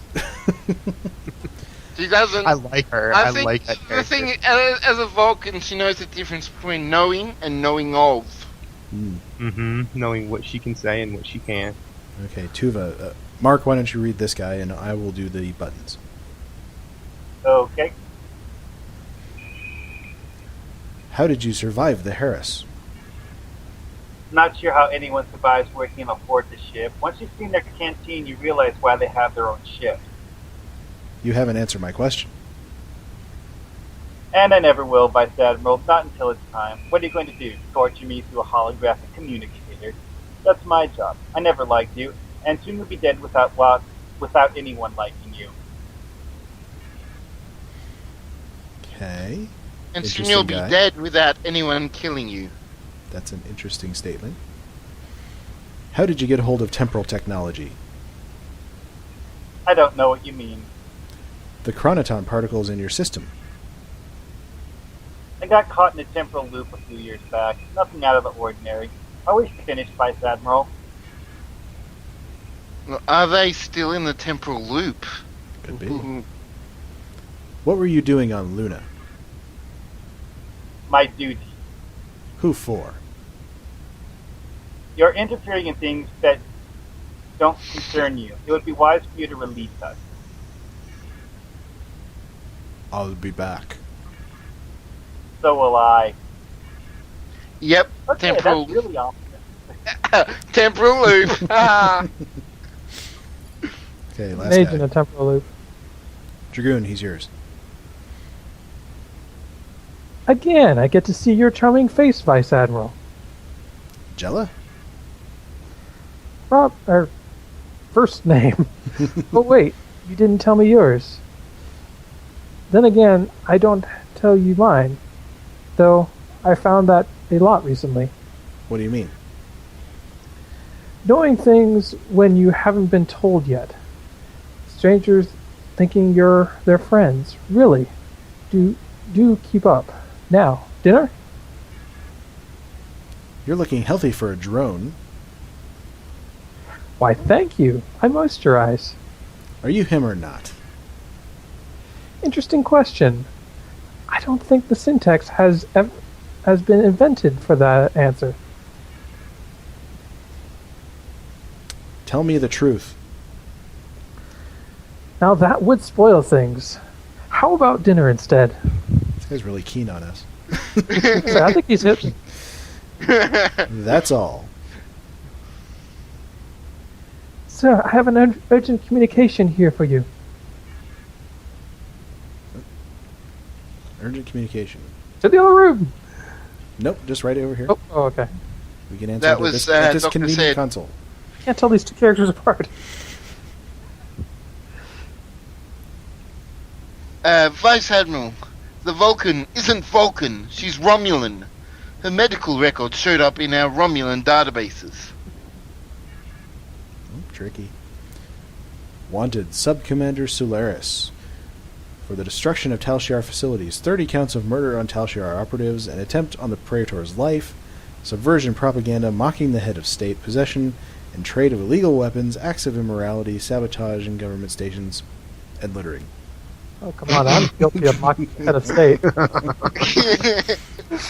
She doesn't. I like her. I I think like that the character. thing, as a Vulcan, she knows the difference between knowing and knowing of. Mm-hmm. Knowing what she can say and what she can't. Okay, Tuva. Mark, why don't you read this guy and I will do the buttons. Okay. How did you survive the Harris? Not sure how anyone survives working aboard the ship. Once you've seen their canteen, you realize why they have their own ship. You haven't answered my question. And I never will, Vice Admiral, not until it's time. What are you going to do? Torture me through a holographic communicator? That's my job. I never liked you, and soon you'll be dead without anyone liking you. Okay. And soon Interesting you'll be guy. dead without anyone killing you. That's an interesting statement. How did you get a hold of temporal technology? I don't know what you mean. The chronoton particles in your system. I got caught in a temporal loop a few years back. Nothing out of the ordinary. Always finished, Vice Admiral. Well, are they still in the temporal loop? Could be. Ooh. What were you doing on Luna? My duty. Who for? You're interfering in things that don't concern you. It would be wise for you to release us. I'll be back. So will I. Yep, Okay, temporal that's really ominous. temporal loop. Ah. Okay, last Mage in guy. a temporal loop. Dragoon, he's yours. Again, I get to see your charming face, Vice Admiral. Jella? Rob, first name. But wait, you didn't tell me yours. Then again, I don't tell you mine. Though, I found that a lot recently. What do you mean? Knowing things when you haven't been told yet. Strangers thinking you're their friends. Really. Do keep up. Now, dinner? You're looking healthy for a drone. Why, thank you. I moisturize. Are you him or not? Interesting question. I don't think the syntax has been invented for that answer. Tell me the truth. Now that would spoil things. How about dinner instead? This guy's really keen on us. Sir, I think he's hit me. That's all. Sir, I have an urgent communication here for you. Urgent communication. To the other room! Nope, just right over here. Oh, okay. We can answer That at was, this Dr. convenient Sid. console. I can't tell these two characters apart. Vice Admiral, the Vulcan isn't Vulcan. She's Romulan. Her medical records showed up in our Romulan databases. Oh, tricky. Wanted, Subcommander Solaris. For the destruction of Tal Shiar facilities, 30 counts of murder on Tal Shiar operatives, an attempt on the Praetor's life, subversion propaganda, mocking the head of state, possession and trade of illegal weapons, acts of immorality, sabotage in government stations, and littering. Oh, come on, I'm guilty of mocking the head of state.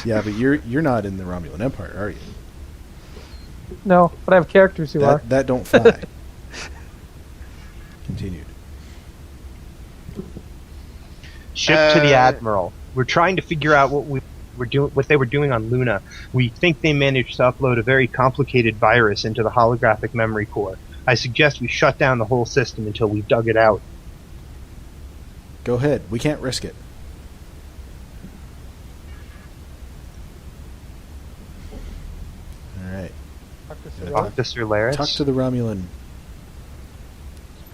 Yeah, but you're not in the Romulan Empire, are you? No, but I have characters who are. That don't fly. Continued. Ship to the Admiral. We're trying to figure out what they were doing on Luna. We think they managed to upload a very complicated virus into the holographic memory core. I suggest we shut down the whole system until we've dug it out. Go ahead. We can't risk it. All right. Dr. Solaris? Talk to the Romulan.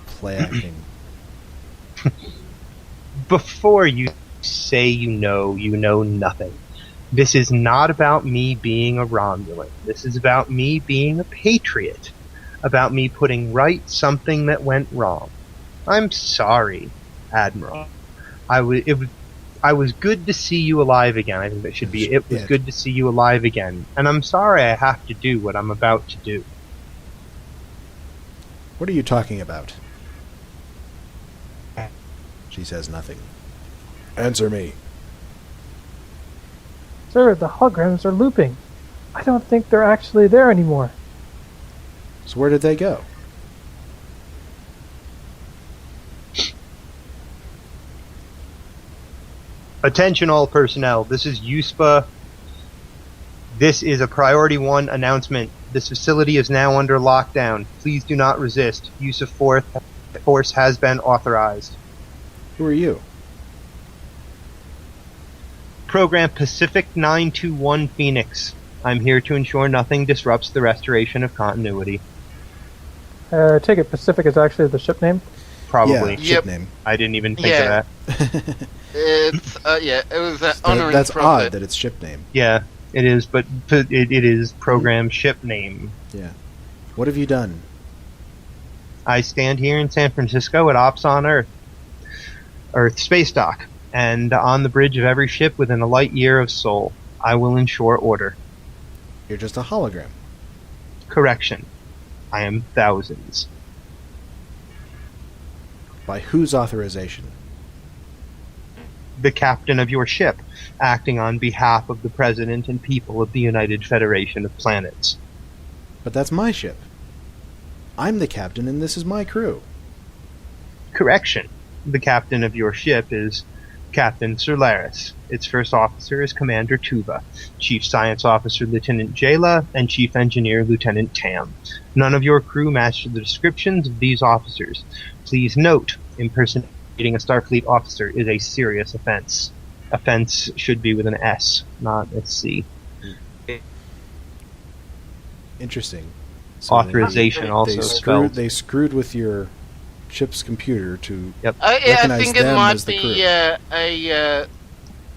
Play acting. Before you say you know nothing. This is not about me being a Romulan. This is about me being a patriot. About me putting right something that went wrong. I'm sorry, Admiral. I was good to see you alive again. I think that should be. It was good to see you alive again. And I'm sorry I have to do what I'm about to do. What are you talking about? She says nothing. Answer me. Sir, the holograms are looping. I don't think they're actually there anymore. So where did they go? Attention all personnel, this is USPA. This is a Priority 1 announcement. This facility is now under lockdown. Please do not resist. Use of force has been authorized. Who are you? Program Pacific 921 Phoenix. I'm here to ensure nothing disrupts the restoration of continuity. Take it Pacific is actually the ship name? Probably. Yeah, ship Yep. name. I didn't even think Yeah. of that. It's it was honoring That's profit. odd that it's ship name. Yeah, it is, but it is program ship name. Yeah. What have you done? I stand here in San Francisco at Ops on Earth Space Dock, and on the bridge of every ship within a light year of Sol, I will ensure order. You're just a hologram. Correction. I am thousands. By whose authorization? The captain of your ship, acting on behalf of the President and people of the United Federation of Planets. But that's my ship. I'm the captain and this is my crew. Correction. The captain of your ship is Captain Solaris. Its first officer is Commander Tuba, Chief Science Officer Lieutenant Jayla, and Chief Engineer Lieutenant Tam. None of your crew match the descriptions of these officers. Please note, impersonating a Starfleet officer is a serious offense. Offense should be with an S, not a C. Interesting. So Authorization also spelled. They screwed with your ship's computer to Yep. I recognize think it them might as the be crew.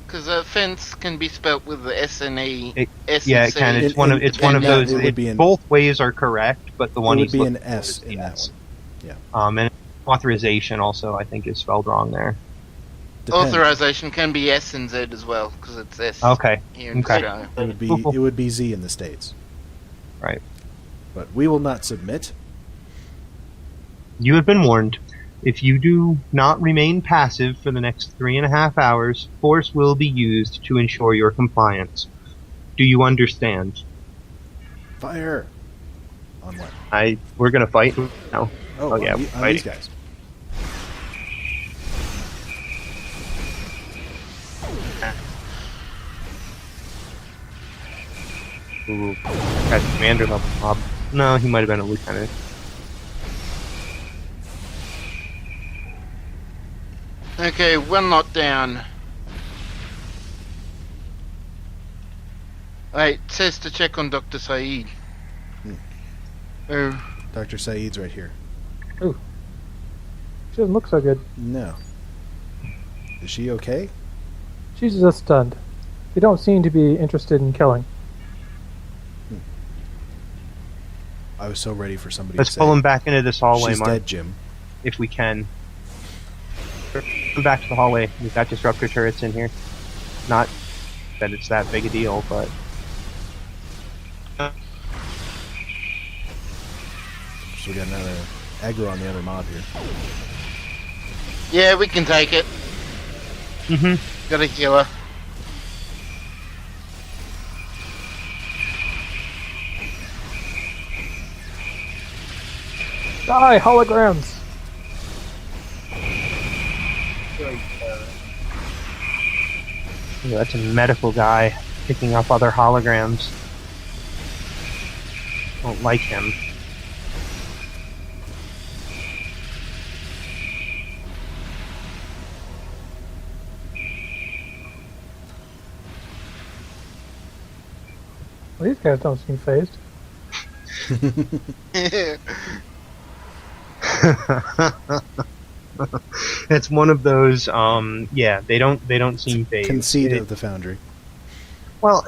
because offense can be spelt with the S and E. Yeah, it can. It's one of those. It would be both ways are correct, but the one It would he's be an looking for S is the in that S. one. Yeah. And authorization also, I think, is spelled wrong there. Depends. Authorization can be S and Z as well because it's S Okay. here in Okay. Australia. It would be Z in the States. Right. But we will not submit. You have been warned. If you do not remain passive for the next 3.5 hours, force will be used to ensure your compliance. Do you understand? Fire! On what? We're gonna fight now. Oh, yeah, on fighting. these guys. Ooh, that's commander level mob. No, he might have been a lieutenant. Okay, one lot down. Wait, it says to check on Dr. Saeed. Oh, Dr. Saeed's right here. She doesn't look so good. No. Is she okay? She's just stunned. They don't seem to be interested in killing. I was so ready for somebody Let's to say, pull him back into this hallway, she's Mark, dead, Jim. if we can. Come back to the hallway. We've got disruptor turrets in here. Not that it's that big a deal, but So we got another aggro on the other mob here. yeah, we can take it. Got a healer. Die, holograms! yeah, that's a medical guy picking up other holograms. Don't like him. Well, these guys don't seem phased. It's one of those. Yeah, they don't seem phased. Conceit of the Foundry. Well,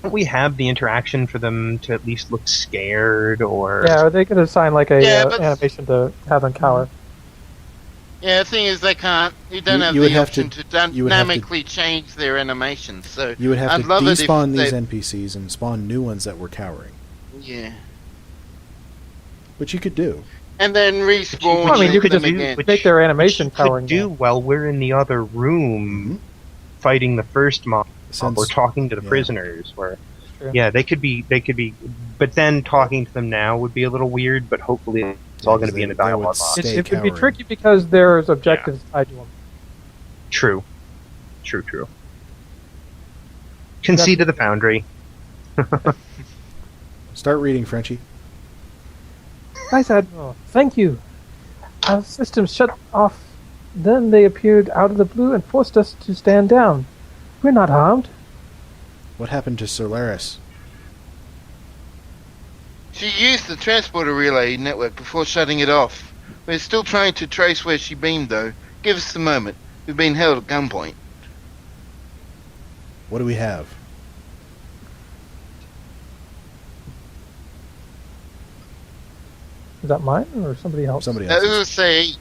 don't we have the interaction for them to at least look scared or? Yeah, or they could assign like a Yeah, but- animation to have them cower. Yeah, the thing is they can't. You don't have you would the have option to- to you would have to- dynamically change their animations. So You would have I'd to love it if despawn these they- NPCs and spawn new ones that were cowering. Yeah, Which you could do. and then respawn. I mean, you could them just again. make their animation Which you cowering. could do while we're in the other room fighting the first mob Since- or talking to the yeah. prisoners. Where, True. yeah, they could be, but then talking to them now would be a little weird. But hopefully, it's all going to be in a they would dialogue. stay It would be cowering. tricky because there's objectives tied to them. True. Conceit of the Foundry. Start reading, Frenchie. Nice Admiral, thank you. Our systems shut off Then they appeared out of the blue and forced us to stand down. We're not harmed. What happened to Solaris? She used the transporter relay network before shutting it off. We're still trying to trace where she beamed, though. Give us a moment. We've been held at gunpoint. What do we have? Is that mine or somebody else? Somebody It else.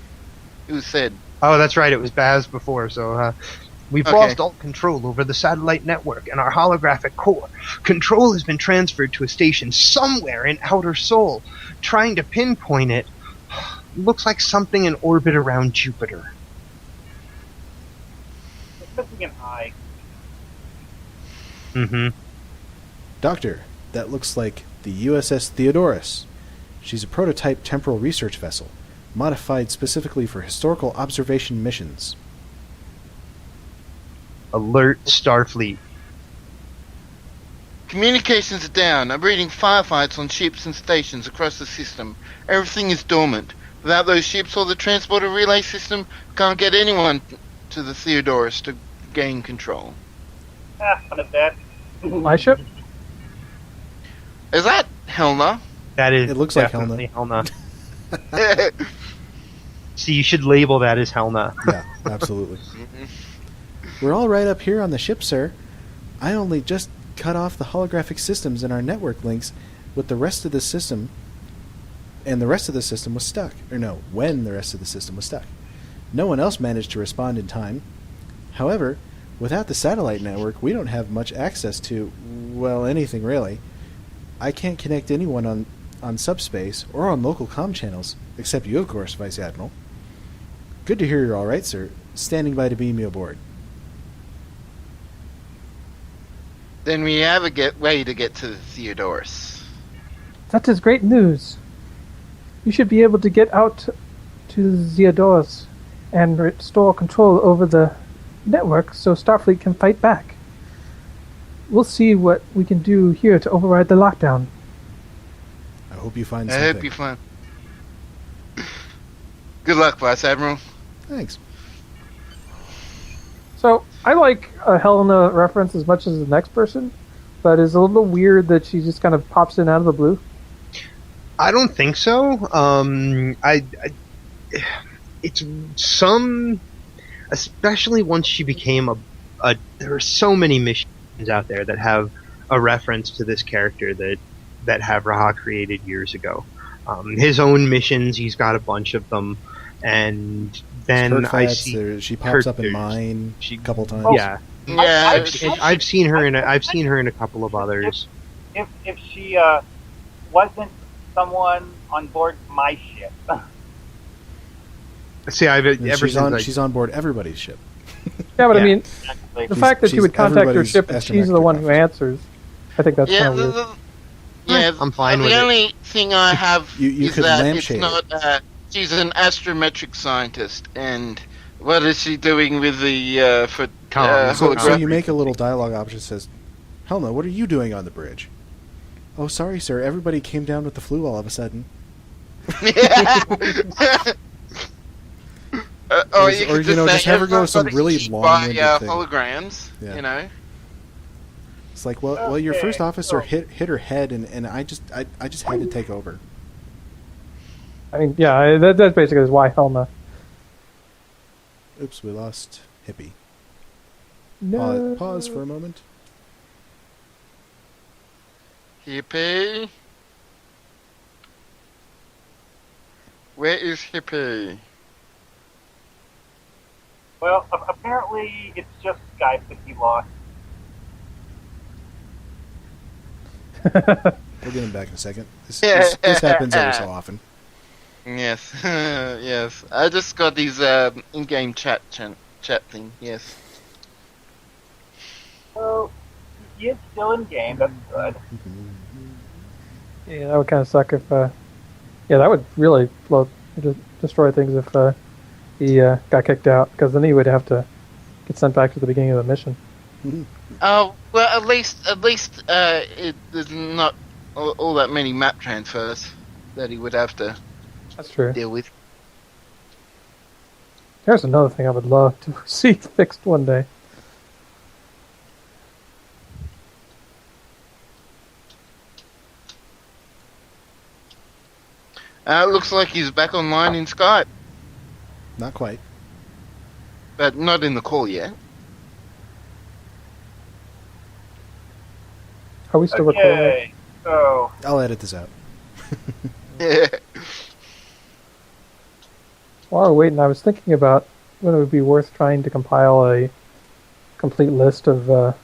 was said. Oh, that's right. It was Baz before. So we've Okay. lost all control over the satellite network and our holographic core. Control has been transferred to a station somewhere in outer Sol. Trying to pinpoint it looks like something in orbit around Jupiter. It's missing an eye. Mm-hmm. Doctor, that looks like the USS Theodorus. She's a prototype temporal research vessel, modified specifically for historical observation missions. Alert Starfleet. Communications are down. I'm reading firefights on ships and stations across the system. Everything is dormant. Without those ships or the transporter relay system, can't get anyone to the Theodorus to gain control. Fun of that. My ship? Is that Helena? That is It looks like definitely Helena. So you should label that as Helena. Yeah, absolutely. We're all right up here on the ship, sir. I only just cut off the holographic systems and our network links with the rest of the system, and the rest of the system was stuck. Or no, when the rest of the system was stuck. No one else managed to respond in time. However, without the satellite network, we don't have much access to, well, anything really. I can't connect anyone on subspace or on local comm channels, except you, of course, Vice Admiral. Good to hear you're all right, sir. Standing by to beam you aboard. Then we have a way to get to the Theodorus. That is great news. You should be able to get out to Theodorus and restore control over the network so Starfleet can fight back. We'll see what we can do here to override the lockdown. I hope you find I something. hope you find. Good luck, Vice Admiral. Thanks. So, I like a Helena reference as much as the next person, but it's a little weird that she just kind of pops in out of the blue. I don't think so. It's some, especially once she became a. There are so many missions out there that have a reference to this character that have Raha created years ago. His own missions, he's got a bunch of them, and then I see she pops up in Kurtz. mine She- a couple times. Yeah, Yeah, I've seen her in a couple of others. If she wasn't someone on board my ship. See, And ever since she's on board everybody's ship. Yeah, but I Yeah. mean, Actually, the fact that she she's would contact her everybody's ship and she's the astromech one who answers, I think that's yeah, kind of weird. I'm fine with the it. only thing I have You is could that it's lampshade not. She's an astrometric scientist, and what is she doing with the Comms. So holographic? you make a little dialogue option that says, Helena, what are you doing on the bridge? Oh, sorry, sir. Everybody came down with the flu all of a sudden. Or you could know, just say have her go some everybody really eat long-winded by thing. holograms. Yeah. You know. It's like, well, your Okay, first officer so- hit her head, and I just had to take over. I mean, yeah, that basically is why Helena. Oops, we lost Hippie. No. Pause for a moment. Hippie. Where is Hippie? well, apparently it's just Skype that he lost. We'll get him back in a second. This happens every so often. Yes, yes. I just got these in-game chat thing. Yes. So he is still in game. That's good. Yeah, that would kind of suck if. Yeah, that would really destroy things if he got kicked out, because then he would have to get sent back to the beginning of the mission. Oh well, at least there's not all that many map transfers that he would have to That's true. deal with. There's another thing I would love to see fixed one day. Looks like he's back online in Skype, Not quite. but not in the call yet. Are we still recording? Okay, so I'll edit this out. Yeah. While we're waiting, I was thinking about when it would be worth trying to compile a complete list of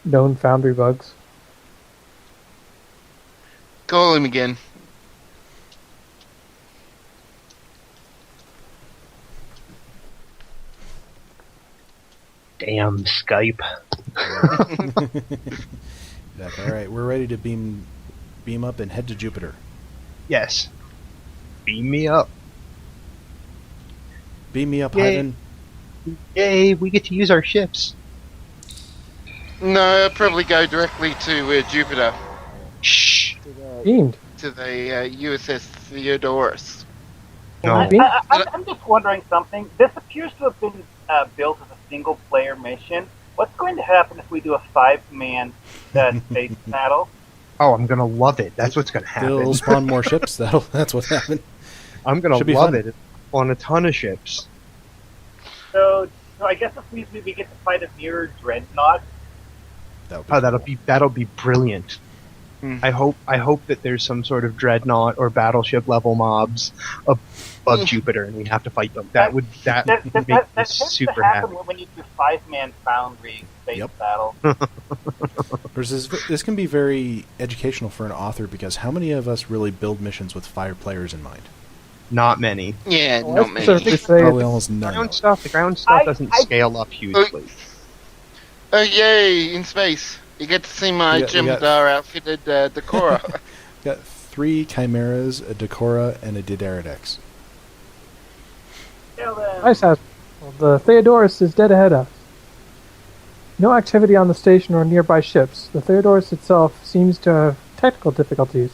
known Foundry bugs. Call him again. Damn Skype. Exactly. All right, we're ready to beam up and head to Jupiter. Yes. Beam me up. Beam me up, Yay. Hyven. Yay, we get to use our ships. No, I'll probably go directly to Jupiter, Shh. Beamed. to the USS Theodorus. No. Beamed? I'm just wondering something. This appears to have been built as a single-player mission. What's going to happen if we do a 5-man space battle? Oh, I'm gonna love it. That's what's gonna happen. They'll spawn more ships. That's what's happened. I'm gonna Should be love fun. it on a ton of ships. So I guess if we get to fight a mirror dreadnought. That would Oh, that'll be brilliant. Hmm. I hope that there's some sort of dreadnought or battleship level mobs above Jupiter, and we have to fight them. That would make me That tends super to happen happy. when you do 5-man Foundry space Yep. battle. This can be very educational for an author because how many of us really build missions with 5 players in mind? Not many. Yeah, Well, not I many. certainly say Probably it's- almost none. The ground stuff I- doesn't I- scale up hugely. Oh, yay, in space. You get to see my You got- Jem'Hadar outfitted Decora. Got 3 chimeras, a Decora, and a Didaridex. Tell them- Ice House. Well, the Theodorus is dead ahead of us. No activity on the station or nearby ships. The Theodorus itself seems to have technical difficulties.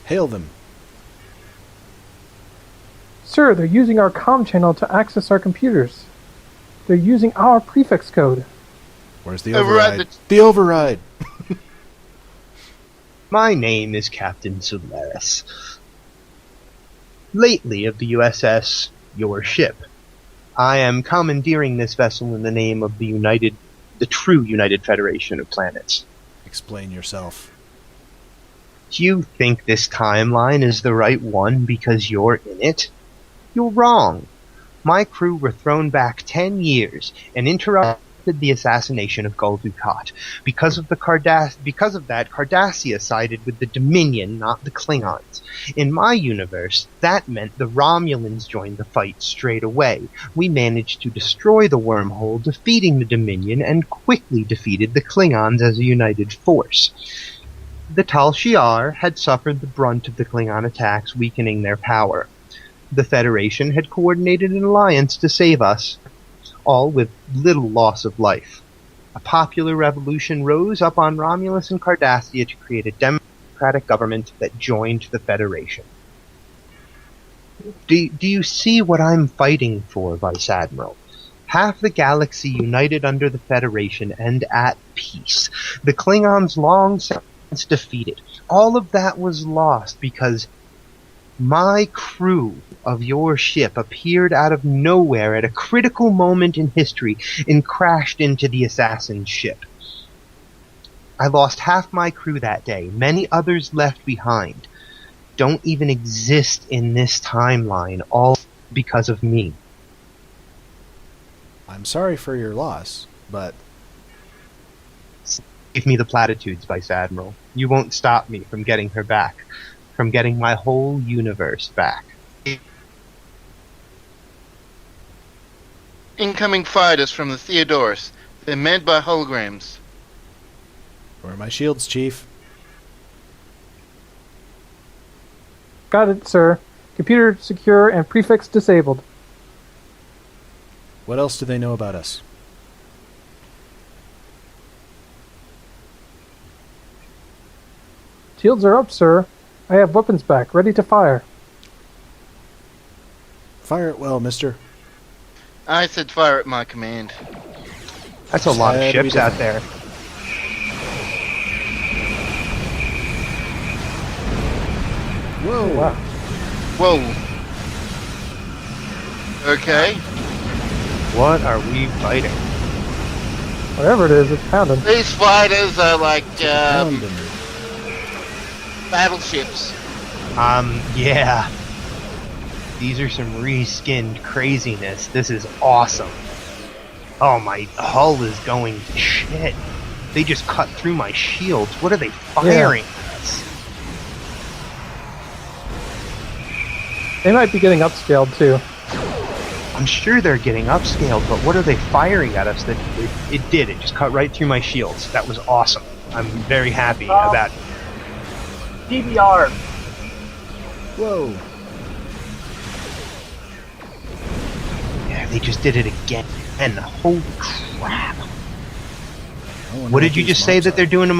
Hail them. Sir, they're using our comm channel to access our computers. They're using our prefix code. Where's the Override override? The override! My name is Captain Solaris. Lately of the USS Your Ship. I am commandeering this vessel in the name of the true United Federation of Planets. Explain yourself. Do you think this timeline is the right one because you're in it? You're wrong. My crew were thrown back 10 years and interrupted the assassination of Gul Dukat. Because of that, Cardassia sided with the Dominion, not the Klingons. In my universe, that meant the Romulans joined the fight straight away. We managed to destroy the wormhole, defeating the Dominion, and quickly defeated the Klingons as a united force. The Tal Shiar had suffered the brunt of the Klingon attacks, weakening their power. The Federation had coordinated an alliance to save us, all with little loss of life. A popular revolution rose up on Romulus and Cardassia to create a democratic government that joined the Federation. Do you see what I'm fighting for, Vice Admiral? Half the galaxy united under the Federation and at peace. The Klingons long since defeated. All of that was lost because my crew of your ship appeared out of nowhere at a critical moment in history and crashed into the assassin ship. I lost half my crew that day. Many others left behind. Don't even exist in this timeline, all because of me. I'm sorry for your loss, but Give me the platitudes, Vice Admiral. You won't stop me from getting her back. From getting my whole universe back. Incoming fighters from the Theodorus. They're manned by holograms. where are my shields, Chief? Got it, sir. Computer secure and prefix disabled. What else do they know about us? Shields are up, sir. I have weapons back, ready to fire. Fire it well, mister. I said fire at my command. That's a lot of Had to be ships out there. Whoa. Wow. Whoa. Okay. What are we fighting? Whatever it is, it's pounding. These fighters are like Pounding. battleships. Yeah. These are some reskinned craziness. This is awesome. Oh, my hull is going to shit. They just cut through my shields. What are they firing at us? They might be getting upscaled too. I'm sure they're getting upscaled, but what are they firing at us? That it did. It just cut right through my shields. That was awesome. I'm very happy about it. DBR. Whoa. Yeah, they just did it again. And holy crap! I wonder What did you these just say marks that they're are. doing to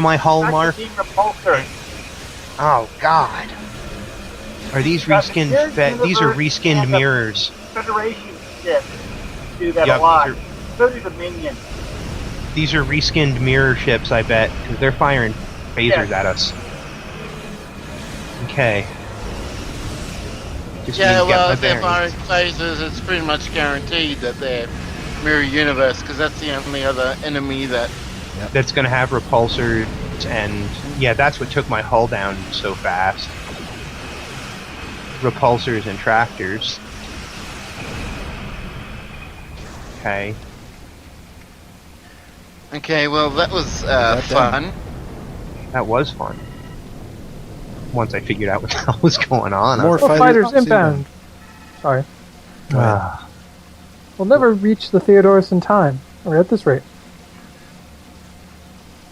my hull, Mark? Team repulsor. Oh God! Are these reskinned? These are reskinned mirrors. Federation ships do that Yep, a lot. these So do the minions. These are reskinned mirror ships, I bet, because they're firing phasers Yeah. at us. Okay. Just Yeah, need to get well, my if they're bearings. firing phasers, it's pretty much guaranteed that they're Mirror Universe, because that's the only other enemy that... That's going to have repulsors, and yeah, that's what took my hull down so fast. Repulsors and tractors. Okay. Okay, well, that was that fun. That was fun. Once I figured out what the hell was going on. More Oh, fighters fighters inbound. Sorry. Ah. We'll never reach the Theodorus in time, or at this rate.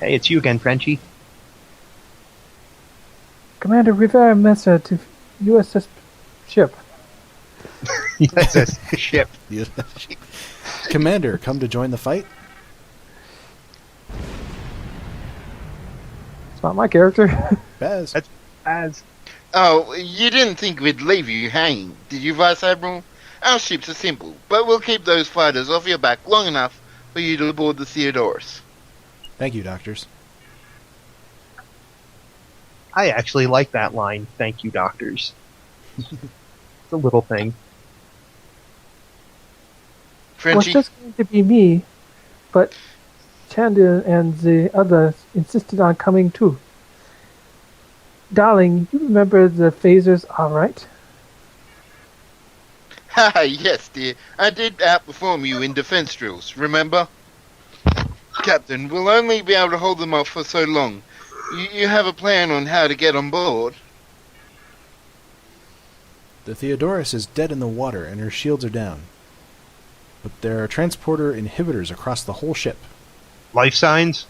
Hey, it's you again, Frenchie. Commander Rivera Mesa to USS ship. USS ship. Commander, come to join the fight? It's not my character. Baz. That's as. Oh, you didn't think we'd leave you hanging, did you, Vice Admiral? Our ships are simple, but we'll keep those fighters off your back long enough for you to board the Theodorus. Thank you, doctors. I actually like that line. Thank you, doctors. It's a little thing. It was Frenchie? just going to be me, but Chanda and the others insisted on coming too. Darling, you remember the phasers all right? Haha, yes, dear. I did outperform you in defense drills, remember? Captain, we'll only be able to hold them off for so long. You have a plan on how to get on board? The Theodorus is dead in the water and her shields are down. But there are transporter inhibitors across the whole ship. Life signs?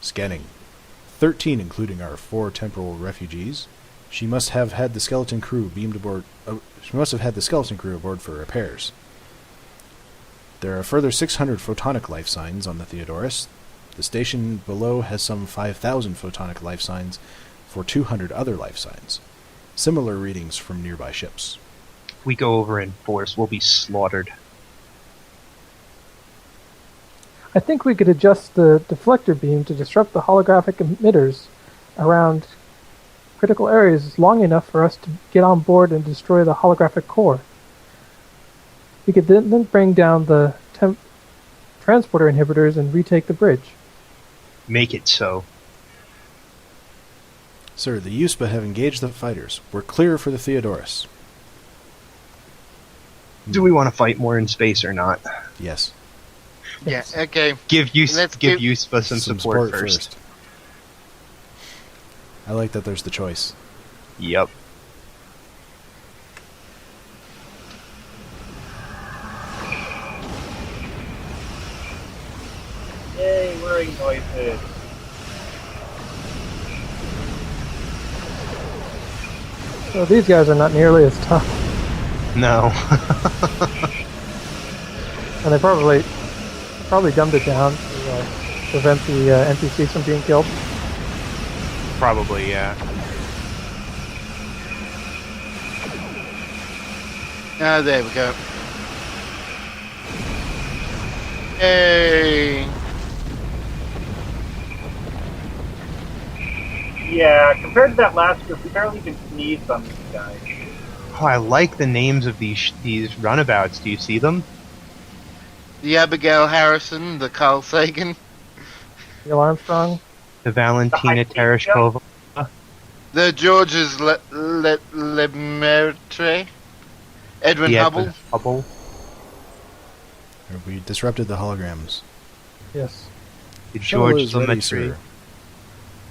Scanning. 13, including our 4 temporal refugees. She must have had the skeleton crew beamed aboard. She must have had the skeleton crew aboard for repairs. There are further 600 photonic life signs on the Theodorus. The station below has some 5,000 photonic life signs for 200 other life signs. Similar readings from nearby ships. If we go over in force, we'll be slaughtered. I think we could adjust the deflector beam to disrupt the holographic emitters around critical areas long enough for us to get on board and destroy the holographic core. We could then bring down the transporter inhibitors and retake the bridge. Make it so. Sir, the USPA have engaged the fighters. We're clear for the Theodorus. Do we want to fight more in space or not? Yes. Yeah, okay. Give Let's give- USPA some support first. I like that there's the choice. Yep. Yay, whirring noises. So these guys are not nearly as tough, No. and they probably dumbed it down to prevent the NPCs from being killed. Probably, yeah. Ah, there we go. Hey. Yeah, compared to that last group, we barely even sneezed on these guys. Oh, I like the names of these runabouts. Do you see them? The Abigail Harrison, the Carl Sagan, Neil Armstrong. The Valentina The Tereshkova. the Georges Lemaitre, Edwin the Hubble. Edwin Hubble. We disrupted the holograms. Yes. The Shuttle George is ready, Lemaitre. sir.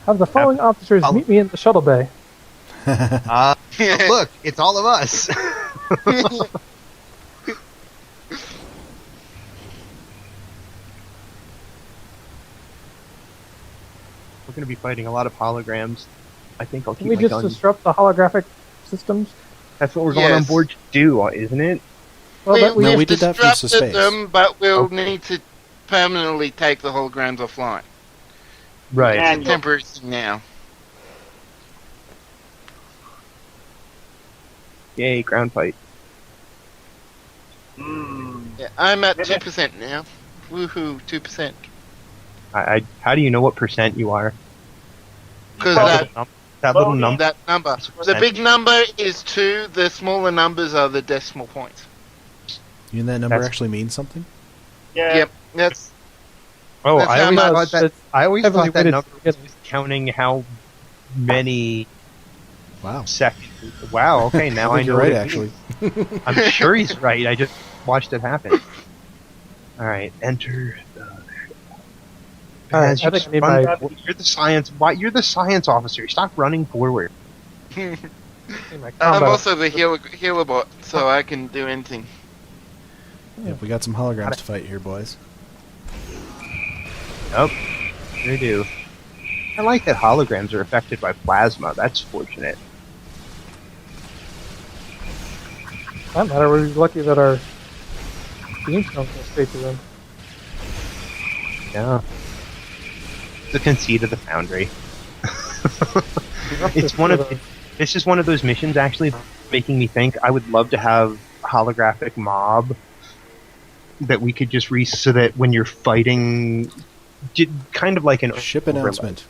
Have the following officers I'll- meet me in the shuttle bay. Look, it's all of us. We're going to be fighting a lot of holograms. I think I'll Can keep we my just gun. disrupt the holographic systems? That's what we're going on Yes. board to do, isn't it? Well, that No, We've we did that from disrupted space. them, but we'll Okay. need to permanently take the holograms offline. Right. And It's a temporary thing now. Yay, ground fight. Yeah, I'm at Yeah. 2% now. Woohoo, 2%. How do you know what percent you are? Because Well, That well, little number. that number. The big number is 2, the smaller numbers are the decimal points. You and that number That's- actually means something? Yeah. Yep, that's Oh, That's I how always much- thought that. it's I always heavily thought that weighted number was counting how many Wow. seconds. Wow. Okay, now I think know you're right, what it actually. means. I'm sure he's right. I just watched it happen. All right, enter. All right, Guys, I think I need run- my- You're the science. Why? You're the science officer. Stop running forward. my I'm combat. also the healer bot, so I can do anything. Yep, we got some holograms to fight here, boys. Nope. They do. I like that holograms are affected by plasma. That's fortunate. That matter, we're lucky that our beams don't go straight to them. Yeah. The conceit of the Foundry. Disrupt It's this one with of. a- This is one of those missions actually making me think I would love to have holographic mob that we could just so that when you're fighting, kind of like an Ship overlay. announcement.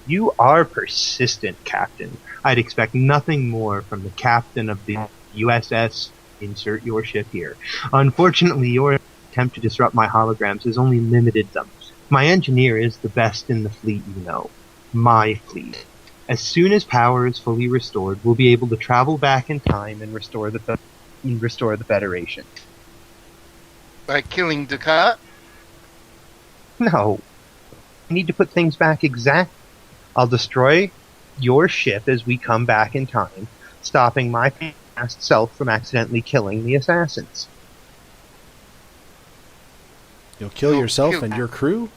You are persistent, Captain. I'd expect nothing more from the captain of the USS. Insert your ship here. Unfortunately, your attempt to disrupt my holograms has only limited them. My engineer is the best in the fleet, you know. My fleet. As soon as power is fully restored, we'll be able to travel back in time and restore the Federation. By killing Descartes? No. I need to put things back exact. I'll destroy your ship as we come back in time, stopping my past self from accidentally killing the assassins. You'll kill You'll yourself kill- and your crew?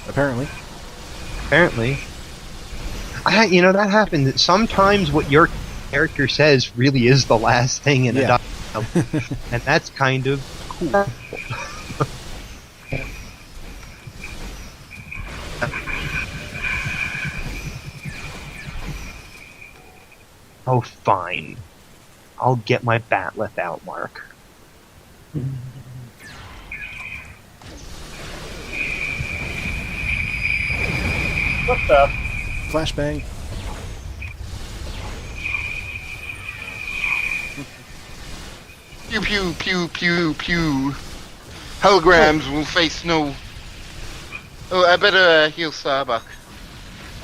Apparently. Apparently. That happens. Sometimes what your character says really is the last thing in a Yeah. dialogue. And that's kind of cool. Oh, fine. I'll get my batleth out, Mark. What's up? Flashbang. Pew pew pew pew pew. Holograms will face no. Oh, I better heal Starbuck.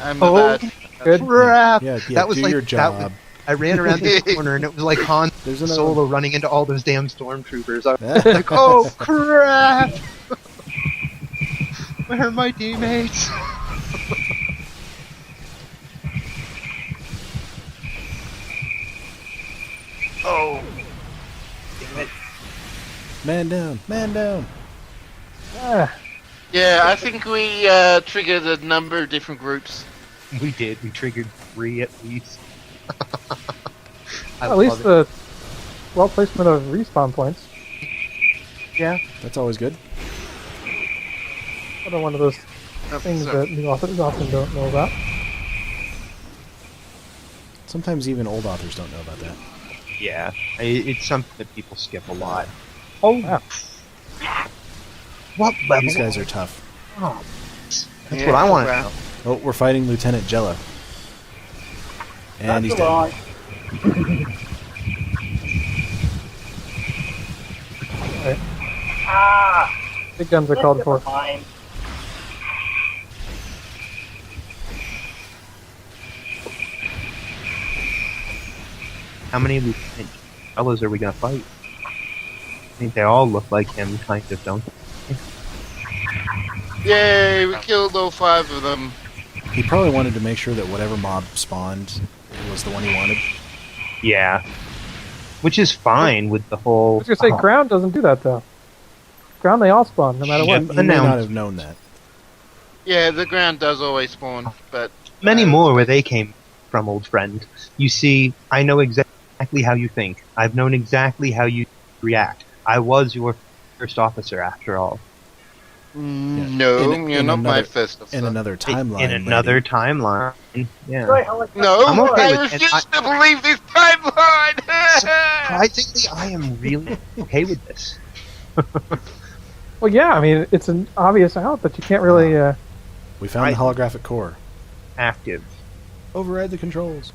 I'm Oh, bad. Good. Crap! Yeah, that was do like your that job. I ran around this corner and it was like Han There's another Solo one. running into all those damn stormtroopers. I was like, oh crap! Where are my teammates? Oh, damn it! Man down, man down. Ah, Yeah, I think we triggered a number of different groups. We did. We triggered 3 at least. I at least love the well placement of respawn points. Yeah. That's always good. Another one of those things So- that new authors often don't know about. Sometimes even old authors don't know about that. Yeah, it's something that people skip a lot. Oh, Wow. What level? These guys are tough. Oh, that's what I want to know. Oh, we're fighting Lieutenant Jello. And he's Not dead. so long. Alright. Ah! Big guns are called for. Never mind. How many Lieutenant fellows are we gonna fight? I think they all look like him, kind of, don't they? Yay, we killed all 5 of them. He probably wanted to make sure that whatever mob spawned was the one he wanted. Yeah. Which is fine with the I whole... was going to say, ground doesn't do that, though. Ground, they all spawn, no matter He, what. he may not have known that. Yeah, the ground does always spawn, but... Many more where they came from, old friend. You see, I know exactly how you think. I've known exactly how you react. I was your first officer, after all. No, you're not my first officer. In another timeline. In another lady. timeline. Yeah. Go ahead, let's No, I'm okay I with it. refuse to believe this timeline! Surprisingly, I am really okay with this. Well, yeah, I mean, it's an obvious out, but you can't really... We found the holographic core. Active. Override the controls.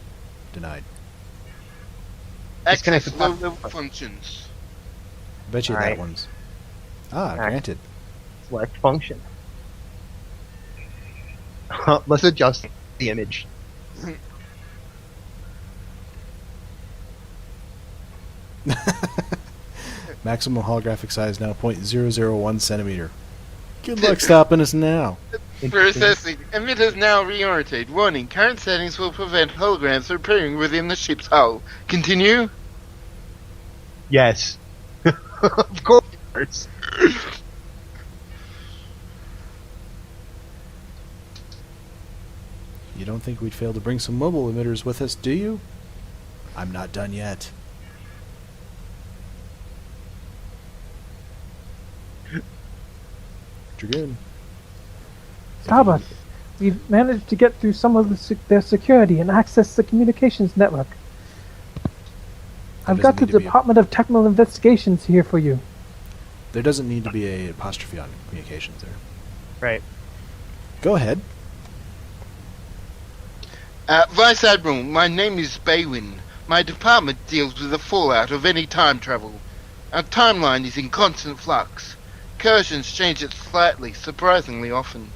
Denied. Access Disconnected. low-level functions. I bet you All that right. one's... Ah, right. granted. Select function. Let's adjust the image. Maximum holographic size now 0.001 centimeter. Good luck stopping us now. Processing. Emitters now reorientate. Warning, current settings will prevent holograms from appearing within the ship's hull. Continue? Yes. Of course. You don't think we'd fail to bring some mobile emitters with us, do you? I'm not done yet. Dragoon. Starbuck, we've managed to get through some of their security and access the communications network. I've got the doesn't need to be a- Department of Technical Investigations here for you. There doesn't need to be a apostrophe on communications there. Right. Go ahead. Vice Admiral, my name is Baywin. My department deals with the fallout of any time travel. Our timeline is in constant flux. Incursions change it slightly, surprisingly often.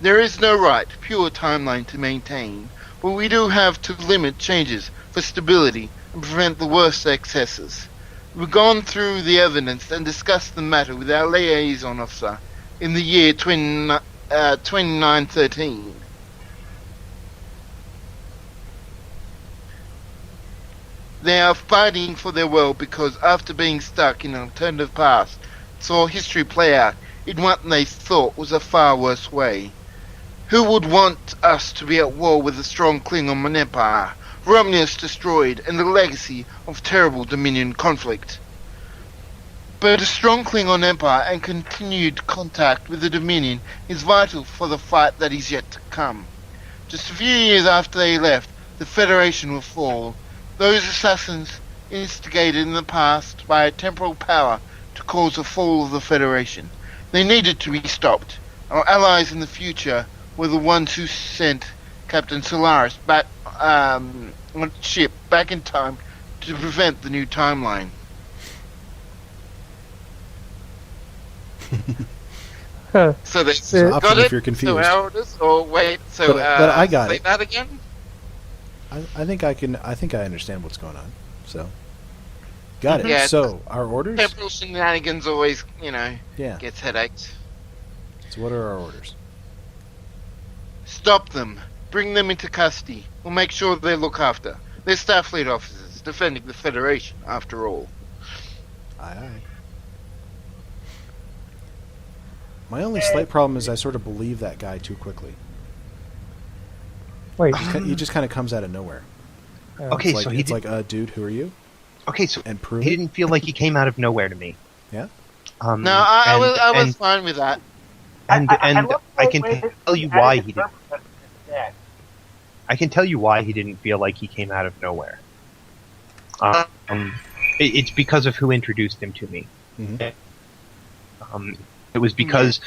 There is no right, pure timeline to maintain, but we do have to limit changes for stability and prevent the worst excesses. We've gone through the evidence and discussed the matter with our liaison officer in the year 2913. They are fighting for their world because after being stuck in an alternative past, saw history play out in what they thought was a far worse way. Who would want us to be at war with a strong Klingon empire, Romulus destroyed, and the legacy of terrible Dominion conflict? But a strong Klingon empire and continued contact with the Dominion is vital for the fight that is yet to come. Just a few years after they left, the Federation will fall. Those assassins instigated in the past by a temporal power to cause the fall of the Federation. They needed to be stopped. Our allies in the future were the ones who sent Captain Solaris back on the ship back in time to prevent the new timeline. So they So got if it. you're confused. So our orders, or wait. So But I got say it. that again. I think I can. I think I understand what's going on. So, got it. Yeah, So, our orders. Temporal shenanigans always, Yeah. gets headaches. So, what are our orders? Stop them. Bring them into custody. We'll make sure they're looked after. They're Starfleet officers defending the Federation, after all. Aye, aye. My only slight problem is I sort of believe that guy too quickly. Wait, He just kind of comes out of nowhere. Okay, It's like, so he did, dude, who are you? okay, so And prove he it? didn't feel like he came out of nowhere to me. Yeah? No, I was fine with that. And I love the I can way that tell you why he did. interpret this instead. I can tell you why he didn't feel like he came out of nowhere. It's because of who introduced him to me. Mm-hmm. It was because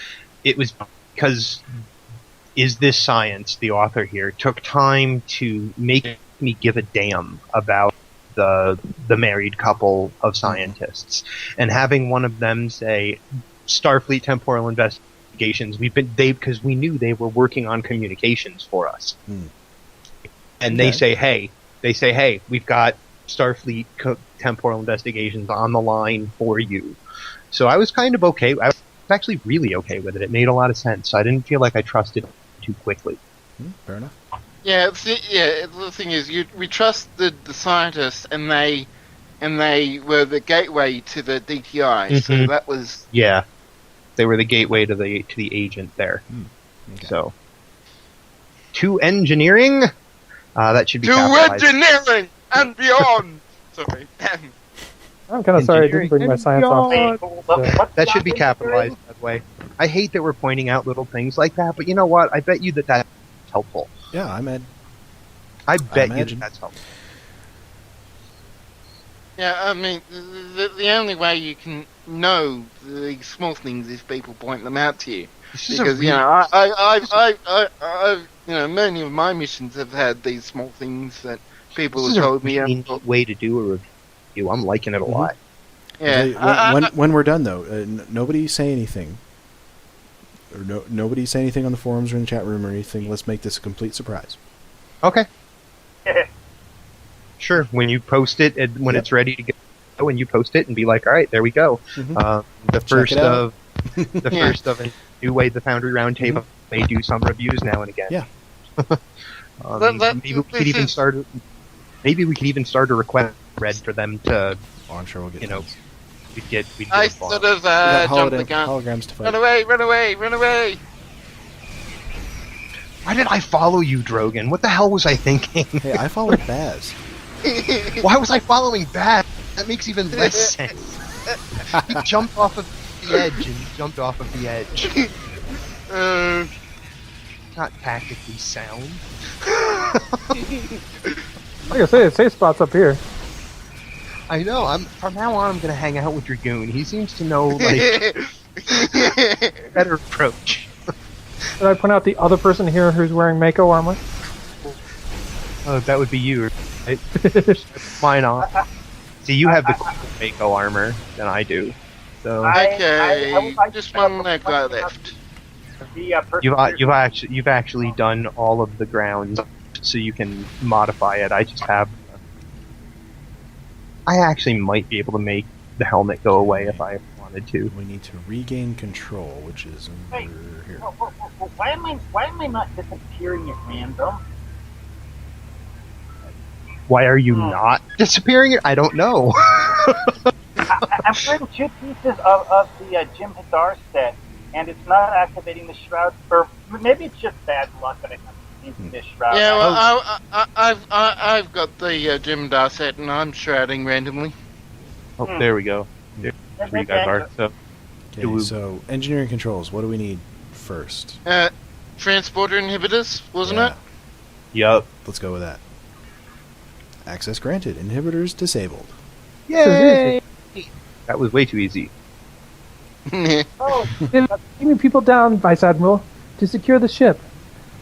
Is This Science, the author here, took time to make me give a damn about the married couple of scientists, and having one of them say, Starfleet temporal investigations, because we knew they were working on communications for us. And they say, hey, we've got Starfleet temporal investigations on the line for you. So I was kind of okay. I was actually really okay with it. It made a lot of sense. I didn't feel like I trusted too quickly. Fair enough. Yeah, the thing is, we trusted the scientists, and they were the gateway to the DTI. So that was they were the gateway to the agent there. Okay. So to engineering, that should be to capitalized. engineering and beyond. Sorry. I'm kind of sorry I didn't bring my science off. That should be capitalized, by the way. I hate that we're pointing out little things like that, but you know what? I bet you that's helpful. Yeah, I bet you that's helpful. Yeah, I mean, the only way you can know the small things is people point them out to you. Because many of my missions have had these small things that people have told me. This is a really neat way to do a review. I'm liking it a lot. Yeah. When we're done, though, nobody say anything. Or nobody say anything on the forums or in the chat room or anything. Let's make this a complete surprise. Okay. Sure. When you post it, and when it's ready to go, when you post it and be like, all right, there we go. The first of a new way the Foundry Roundtable may do some reviews now and again. Yeah. Maybe we could even start. Maybe we could even start a request thread for them to. Oh, I'm sure we'll get. We'd get I sort of jumped the gun. Holograms to fight. Run away! Run away! Run away! Why did I follow you, Drogon? What the hell was I thinking? Hey, I followed Baz. Why was I following Baz? That makes even less sense. He jumped off of the edge and jumped off of the edge. Not tactically sound. Like I say, safe spot's up here. I know. From now on, I'm going to hang out with Dragoon. He seems to know better approach. Did I point out the other person here who's wearing Mako armor? Oh, that would be you, right? Mine off. See, you have the Mako armor than I do. So okay, just one guy left. You've actually done all of the ground, so you can modify it. I just have. I actually might be able to make the helmet go away if I wanted to. We need to regain control, which is over here. Why am I not disappearing at random? Why are you not disappearing? I don't know. I'm putting 2 pieces of the Jim Hadar set, and it's not activating the shroud. Or maybe it's just bad luck that I haven't seen this shroud. Yeah, well, I've got the Jim Hadar set, and I'm shrouding randomly. Oh, there we go. There you guys are. Okay, so engineering controls. What do we need first? Transporter inhibitors, wasn't it? Yup. Let's go with that. Access granted. Inhibitors disabled. Yay! That was way too easy. Beaming people down, Vice Admiral, to secure the ship.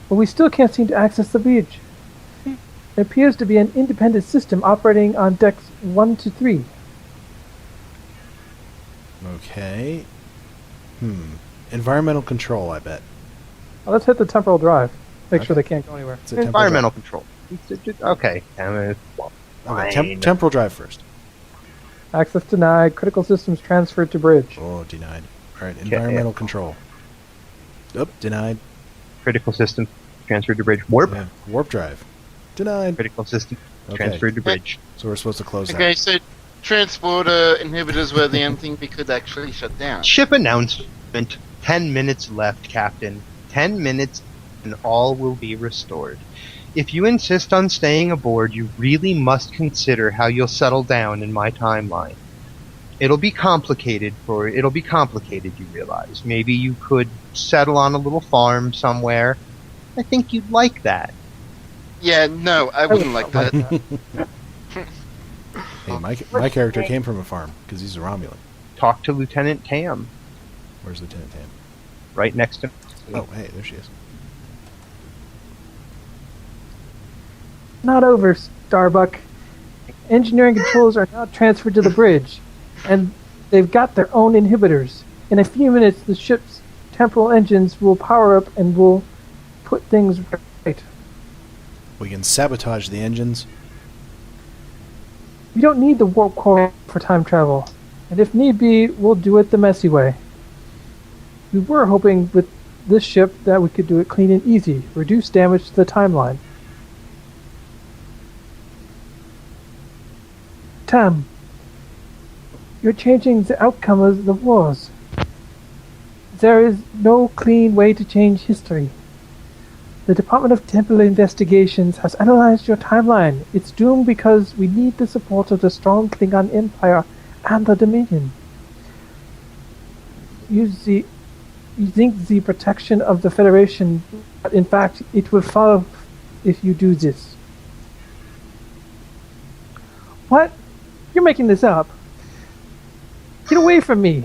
But we still can't seem to access the breach. It appears to be an independent system operating on decks 1 to 3. Okay. Environmental control, I bet. Well, let's hit the temporal drive. Make sure they can't go anywhere. It's a Environmental control. Okay. Temporal drive first. Access denied. Critical systems transferred to bridge. Oh, denied. Alright, environmental control. Oh, denied. Critical system transferred to bridge. Warp. Yeah. Warp drive. Denied. Critical system transferred to bridge. So we're supposed to close that. Okay, so transporter inhibitors were the only thing we could actually shut down. Ship announcement. 10 minutes left, Captain. 10 minutes and all will be restored. If you insist on staying aboard, you really must consider how you'll settle down in my timeline. It'll be complicated, you realize. Maybe you could settle on a little farm somewhere. I think you'd like that. Yeah, no, I wouldn't like that. Hey, my character came from a farm because he's a Romulan. Talk to Lieutenant Tam. Where's Lieutenant Tam? Right next to. Oh, hey, there she is. Not over, Starbuck. Engineering controls are now transferred to the bridge, and they've got their own inhibitors. In a few minutes, the ship's temporal engines will power up and will put things right. We can sabotage the engines. We don't need the warp core for time travel, and if need be, we'll do it the messy way. We were hoping with this ship that we could do it clean and easy, reduce damage to the timeline. Tam, you're changing the outcome of the wars. There is no clean way to change history. The Department of Temporal Investigations has analyzed your timeline. It's doomed because we need the support of the strong Klingon Empire and the Dominion. You think the protection of the Federation, but in fact, it will fall if you do this. What? You're making this up. Get away from me.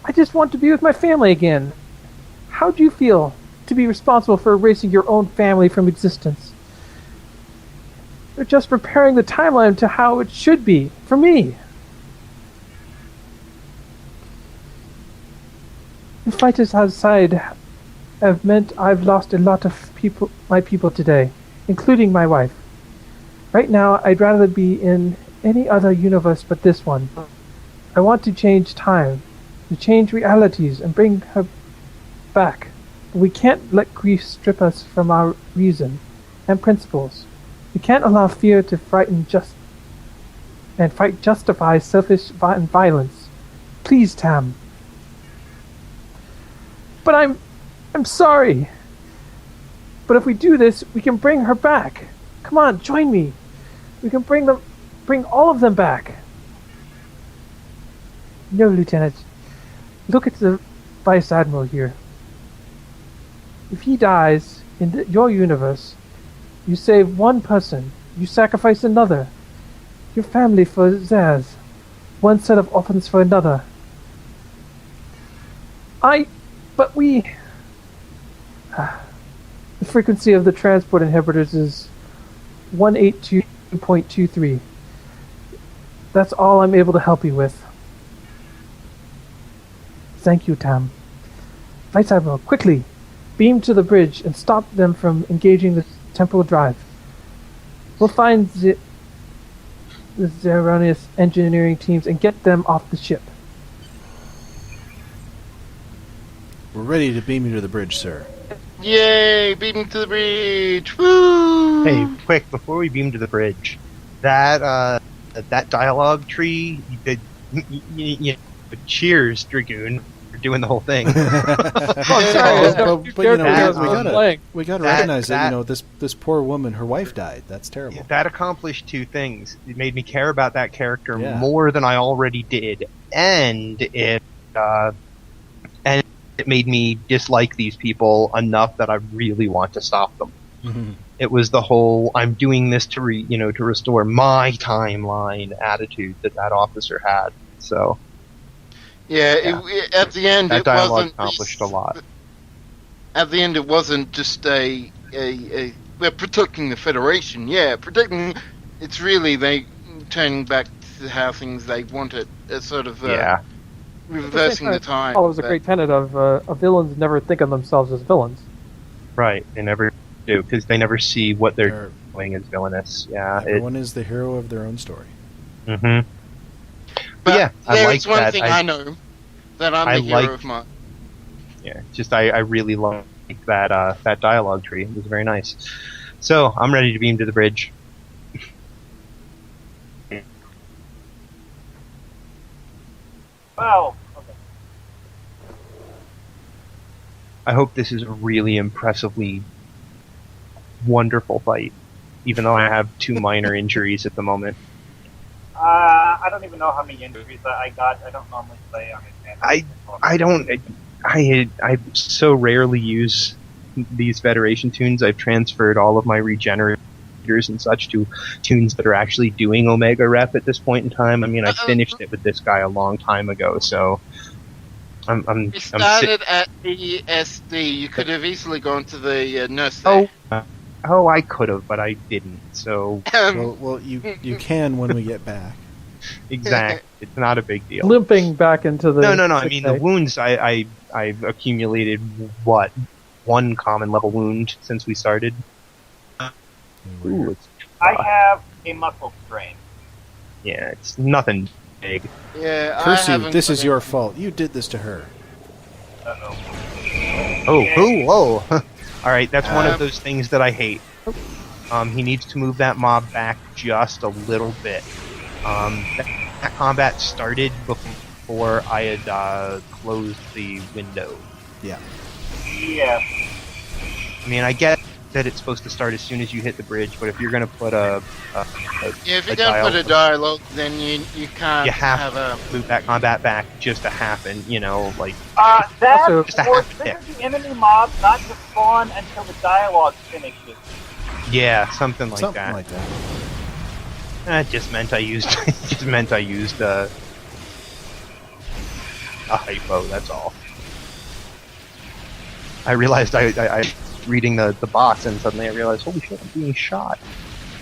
I just want to be with my family again. How do you feel to be responsible for erasing your own family from existence? You're just preparing the timeline to how it should be, for me. The fighters outside have meant I've lost a lot of my people today, including my wife. Right now, I'd rather be in any other universe but this one. I want to change time, to change realities and bring her back. But we can't let grief strip us from our reason and principles. We can't allow fear to frighten justify selfish violence. Please, Tam. But I'm sorry. But if we do this, we can bring her back. Come on, join me. We can bring all of them back. No, Lieutenant. Look at the Vice Admiral here. If he dies in your universe, you save one person, you sacrifice another. Your family for theirs. One set of orphans for another. But we... The frequency of the transport inhibitors is 182.23. That's all I'm able to help you with. Thank you, Tam. Vice Admiral, quickly! Beam to the bridge and stop them from engaging the temporal drive. We'll find the erroneous engineering teams and get them off the ship. We're ready to beam you to the bridge, sir. Yay! Beaming to the bridge! Woo! Hey, quick! Before we beam to the bridge, that dialogue tree. Cheers, Dragoon, for doing the whole thing. Sorry, but you know, we gotta recognize that you know this poor woman, her wife died. That's terrible. That accomplished two things. It made me care about that character Yeah. more than I already did, and it made me dislike these people enough that I really want to stop them. Mm-hmm. It was the whole "I'm doing this to restore my timeline" attitude that officer had. So Yeah. At the end, that it dialogue wasn't accomplished a lot. At the end, it wasn't just we're protecting the Federation. Yeah, protecting. It's really they turning back to how things they wanted. Sort of reversing the time. Oh, it was a great tenet of villains never think of themselves as villains. Right, they never do, because they never see what they're doing as villainous. Yeah, Everyone is the hero of their own story. Mm-hmm. But yeah, I like there's one that. thing I know, that I'm the hero of mine. Yeah, just I really like that dialogue tree. It was very nice. So I'm ready to beam to the bridge. Wow. Okay. I hope this is a really impressively wonderful fight, even though I have 2 minor injuries at the moment. I don't even know how many injuries I got. I don't normally play on it. I so rarely use these Federation tunes, I've transferred all of my regenerators and such to tunes that are actually doing Omega Rep at this point in time. I mean, I finished it with this guy a long time ago, so You started at ESD. You could have easily gone to the nurse there. Oh, I could have, but I didn't. So Well, you can when we get back. exactly, it's not a big deal. Limping back into the... No. I mean, the wounds, I've accumulated, what, 1 common level wound since we started. Ooh, I have a muscle strain. Yeah, it's nothing big. Yeah, Percy, this is your fault. You did this to her. Whoa. Alright, that's one of those things that I hate. He needs to move that mob back just a little bit. That combat started before I had closed the window. Yeah. Yeah. I mean, I get that it's supposed to start as soon as you hit the bridge, but if you're going to put if you don't put a dialogue, then you can't you have have a... to move that combat back just to happen, like... That Also- Just a or half trigger tick. the enemy mob not to spawn until the dialogue finishes. Yeah, something like Something that. like that. That just meant I used a hypo, that's all. I realized I reading the box, and suddenly I realized, holy shit, I'm being shot.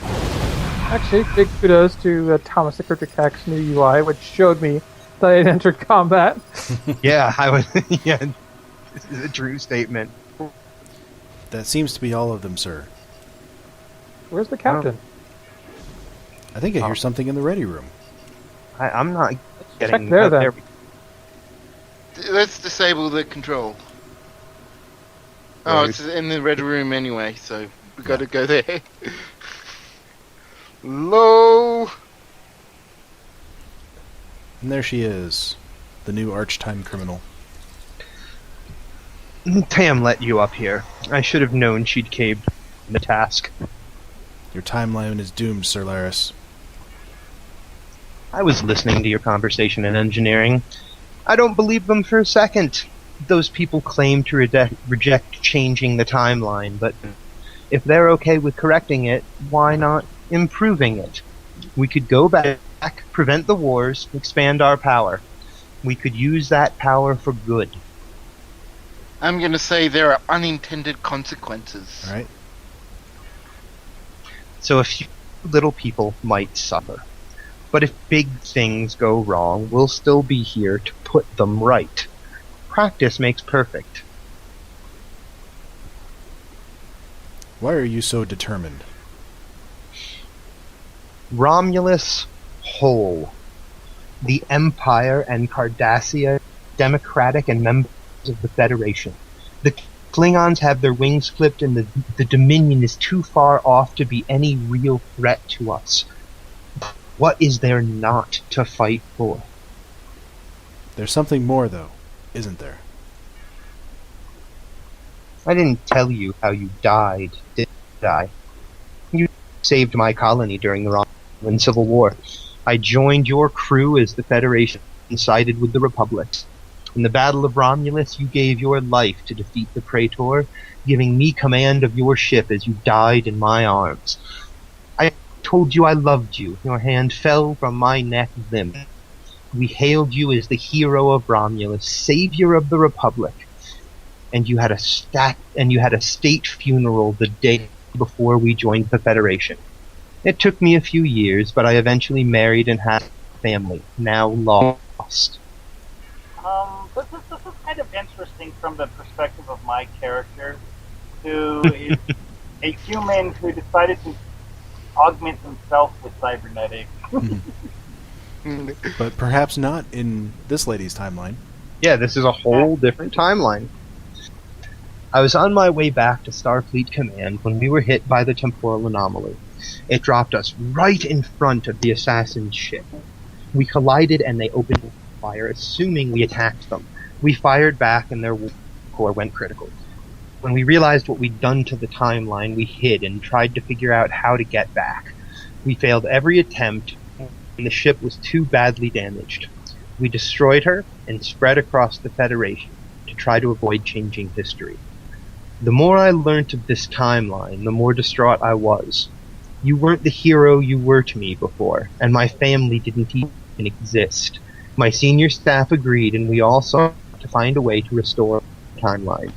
Actually, big kudos to Thomas the Cryptic Hack's new UI, which showed me that I had entered combat. Yeah, yeah, this is a true statement. That seems to be all of them, sir. Where's the captain? I think I hear something in the ready room. I'm not getting... Check there, then. Let's disable the control. Oh, it's in the red room anyway, so we got to go there. Low. And there she is, the new arch-time criminal. Tam let you up here. I should have known she'd caved the task. Your timeline is doomed, Sir Laris. I was listening to your conversation in engineering. I don't believe them for a second. Those people claim to reject changing the timeline, but if they're okay with correcting it, why not improving it? We could go back, prevent the wars, expand our power. We could use that power for good. I'm going to say there are unintended consequences. All right? So a few little people might suffer. But if big things go wrong, we'll still be here to put them right. Practice makes perfect. Why are you so determined? Romulus whole. The Empire and Cardassia, democratic and members of the Federation. The Klingons have their wings clipped, and the Dominion is too far off to be any real threat to us. What is there not to fight for? There's something more, though, isn't there? I didn't tell you how you died, did I? You saved my colony during the Romulan Civil War. I joined your crew as the Federation sided with the Republic. In the Battle of Romulus, you gave your life to defeat the Praetor, giving me command of your ship as you died in my arms. I told you I loved you. Your hand fell from my neck limb. We hailed you as the hero of Romulus, savior of the Republic. And you had a state funeral the day before we joined the Federation. It took me a few years, but I eventually married and had a family, now lost. This is kind of interesting from the perspective of my character, who is a human who decided to augment himself with cybernetics. But perhaps not in this lady's timeline. Yeah, this is a whole different timeline. I was on my way back to Starfleet Command when we were hit by the temporal anomaly. It dropped us right in front of the assassin's ship. We collided and they opened fire, assuming we attacked them. We fired back and their core went critical. When we realized what we'd done to the timeline, we hid and tried to figure out how to get back. We failed every attempt, and the ship was too badly damaged. We destroyed her and spread across the Federation to try to avoid changing history. The more I learnt of this timeline, the more distraught I was. You weren't the hero you were to me before, and my family didn't even exist. My senior staff agreed, and we all sought to find a way to restore the timeline.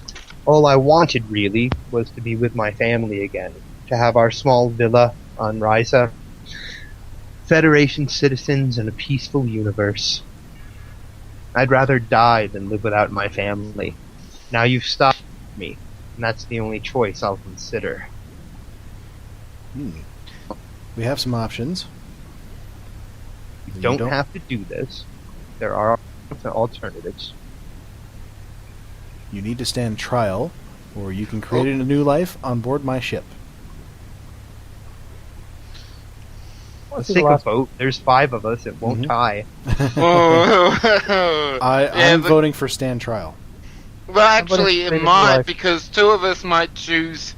All I wanted, really, was to be with my family again, to have our small villa on Risa, Federation citizens, and a peaceful universe. I'd rather die than live without my family. Now you've stopped me, and that's the only choice I'll consider. We have some options. You don't have to do this. There are alternatives. You need to stand trial, or you can create a new life on board my ship. Let's take a vote. There's 5 of us. It won't tie. I'm voting for stand trial. Well, actually, it might, because 2 of us might choose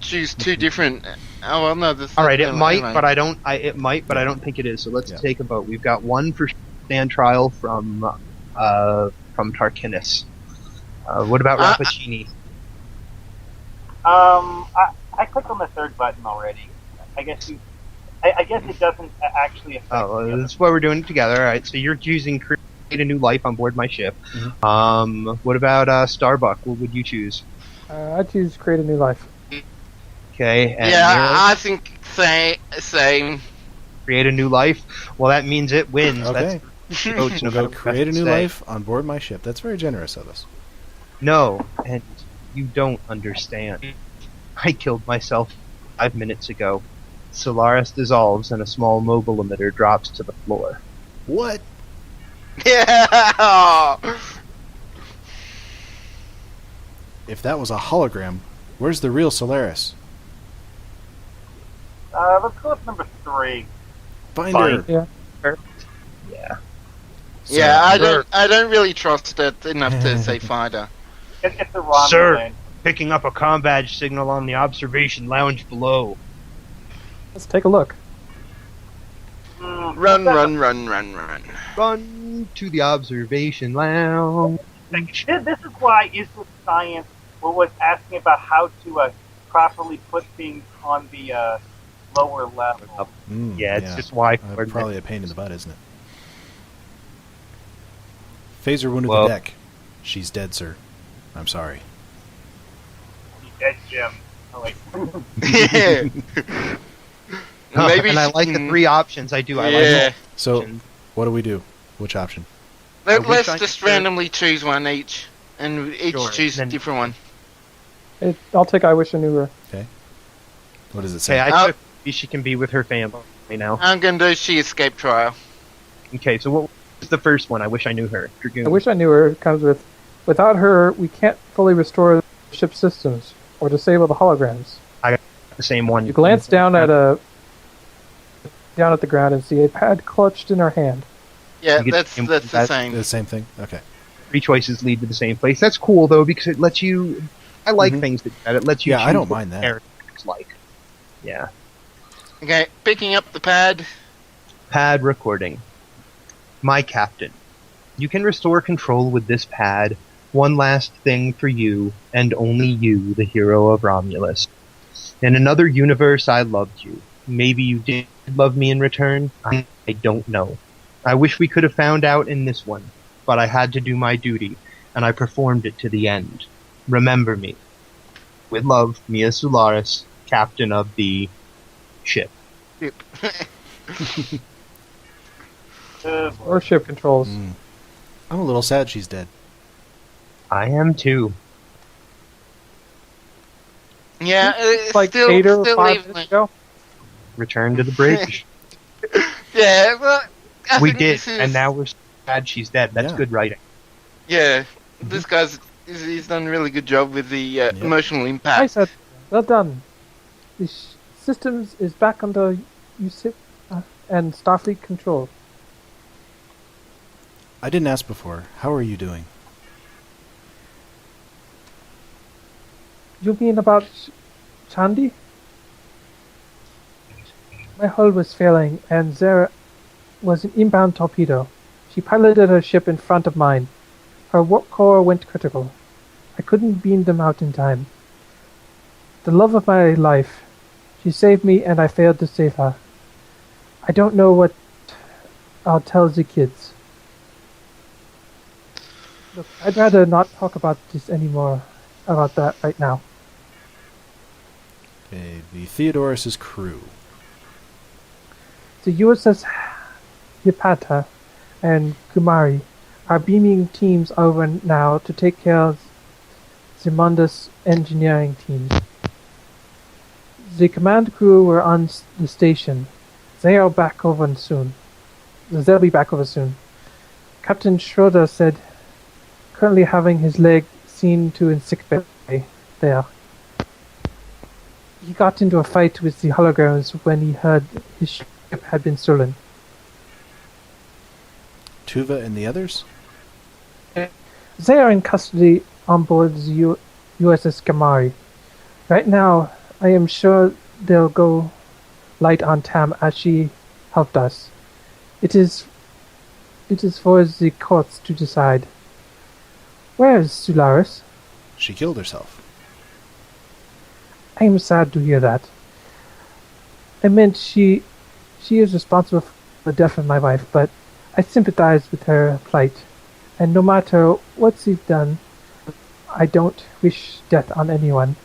2 different. Oh well, no. All right, it might, but I don't. It might, but I don't think it is. So let's take a vote. We've got 1 for stand trial from Tarkinis. What about Rappaccini? I clicked on the 3rd button already. I guess it doesn't actually affect. Oh, that's why we're doing it together. All right, so you're choosing create a new life on board my ship. What about Starbuck? What would you choose? I choose create a new life. Okay. And I think same. Create a new life. Well, that means it wins. Okay. That's We'll go create a new life on board my ship. That's very generous of us. No, and you don't understand. I killed myself 5 minutes ago. Solaris dissolves and a small mobile emitter drops to the floor. What? Yeah. If that was a hologram, where's the real Solaris? Let's go with number 3. Binder. Yeah. Yeah. Yeah, I don't really trust it enough to say fighter. It's a Romulan. Sir, picking up a comm badge signal on the observation lounge below. Let's take a look. Run. Run to the observation lounge. This is why isthisscience was asking about how to properly put things on the lower level. It's just why. Probably a pain in the butt, isn't it? Phaser wounded Well- the deck. She's dead, sir. I'm sorry. He's dead, Jim. Oh, wait. Maybe. And I like the 3 options. I do. I like Yeah. the So, options. what do we do? Which option? Let's I just could- randomly choose one each, and each Sure, choose a then- different one. I'll take I Wish I Knew Her. What does it say? Okay, I took she can be with her family now. I'm gonna do She Escaped Trial. Okay, so what was the first one? I wish I knew her. Dragoon. I Wish I Knew Her comes with, without her, we can't fully restore the ship systems or disable the holograms. The same one. You glance down at the ground and see a pad clutched in her hand. Yeah, You get that's the same. The same thing? Okay. 3 choices lead to the same place. That's cool though because it lets you. I like things that it lets you. Yeah, I choose don't what mind that. the character's like. Yeah. Okay, picking up the pad. Pad recording. My captain. You can restore control with this pad. One last thing for you, and only you, the hero of Romulus. In another universe, I loved you. Maybe you did love me in return. I don't know. I wish we could have found out in this one, but I had to do my duty, and I performed it to the end. Remember me. With love, Mia Solaris, captain of the ship. Or ship controls. I'm a little sad she's dead. I am too. Yeah, it's Like still 8 or 5 leaving. minutes ago. Return to the bridge. Yeah, but I We think did, this is, and now we're sad she's dead. That's Yeah. good writing. Yeah, this guy's he's done a really good job with the emotional I impact. said, well done. The systems is back under USIP and Starfleet control. I didn't ask before. How are you doing? You mean about Chandi? My hull was failing, and there was an inbound torpedo. She piloted her ship in front of mine. Her warp core went critical. I couldn't beam them out in time. The love of my life. She saved me and I failed to save her. I don't know what I'll tell the kids. Look, I'd rather not talk about this anymore, about that right now. Okay, the Theodorus's crew. The USS Hipata and Kumari are beaming teams over now to take care of Zimonda's engineering team. The command crew were on the station. They'll be back over soon. Captain Schroeder said, currently having his leg seen to in sickbay there. He got into a fight with the holograms when he heard his ship had been stolen. Tuva and the others? They are in custody on board the USS Gamari. Right now, I am sure they'll go light on Tam as she helped us. It is for the courts to decide. Where is Solaris? She killed herself. I am sad to hear that. I meant she is responsible for the death of my wife, but I sympathize with her plight. And no matter what she's done, I don't wish death on anyone.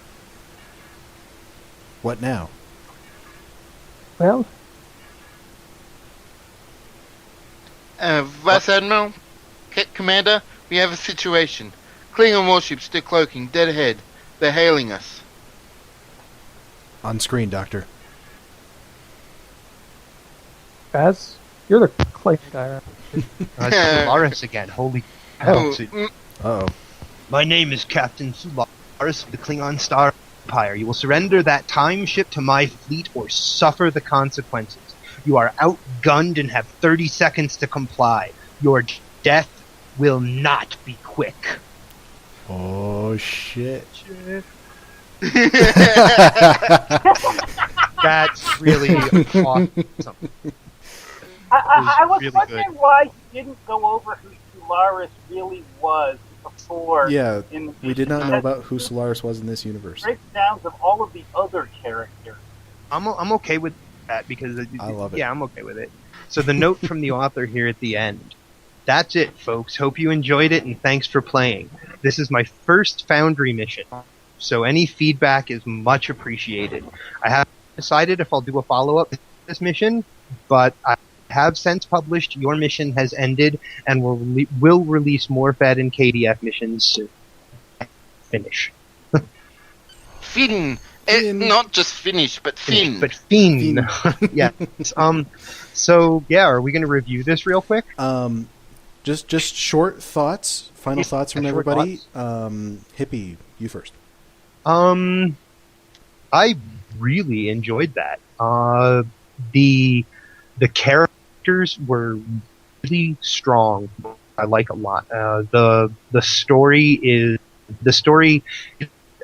What now? Well, Vice Admiral, Commander, we have a situation. Klingon warships still cloaking, dead ahead. They're hailing us. On screen, Doctor. Baz, you're the clay guy. It's Solaris again. Holy hell. Uh-oh. My name is Captain Solaris of the Klingon Star Empire. You will surrender that time ship to my fleet or suffer the consequences. You are outgunned and have 30 seconds to comply. Your death will not be quick. Oh, shit. That's really awesome. I was really wondering good. why you didn't go over who Solaris really was before. Yeah, in the we did not know about who Solaris was in this universe. breakdowns of all of the other characters. I'm okay with that because I love it. Yeah, I'm okay with it. So the note from the author here at the end. That's it, folks. Hope you enjoyed it and thanks for playing. This is my first Foundry mission, so any feedback is much appreciated. I haven't decided if I'll do a follow-up to this mission, but I have since published Your Mission Has Ended and will release more Fed and KDF missions soon. Finish. Finn. Not just finish, but Finn. But Finn. Yes. So, yeah, are we going to review this real quick? Just short thoughts, final thoughts from short everybody. thoughts. Hippie, you first. I really enjoyed that. The characters were really strong. I like a lot. The story.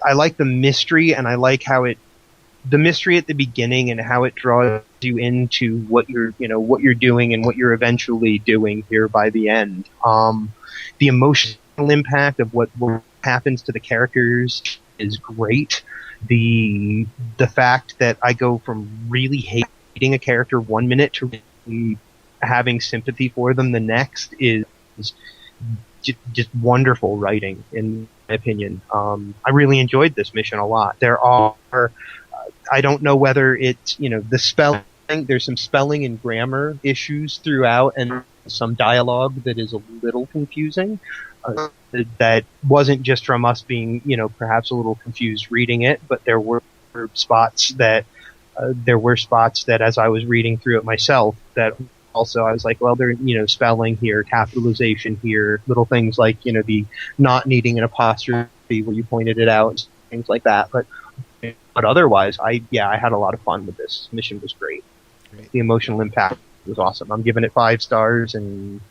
I like the mystery, and I like how the mystery at the beginning and how it draws you into what you're doing and what you're eventually doing here by the end. The emotional impact of what happens to the characters is great. The fact that I go from really hating a character 1 minute to really having sympathy for them the next is just wonderful writing, in my opinion. I really enjoyed this mission a lot. There are, I don't know whether it's, the spelling, there's some spelling and grammar issues throughout and some dialogue that is a little confusing. That wasn't just from us being, perhaps a little confused reading it, but there were spots that as I was reading through it myself that also I was like, well, there, spelling here, capitalization here, little things like, the not needing an apostrophe where you pointed it out, things like that. But otherwise, I had a lot of fun with this. The mission was great. The emotional impact was awesome. I'm giving it 5 stars and,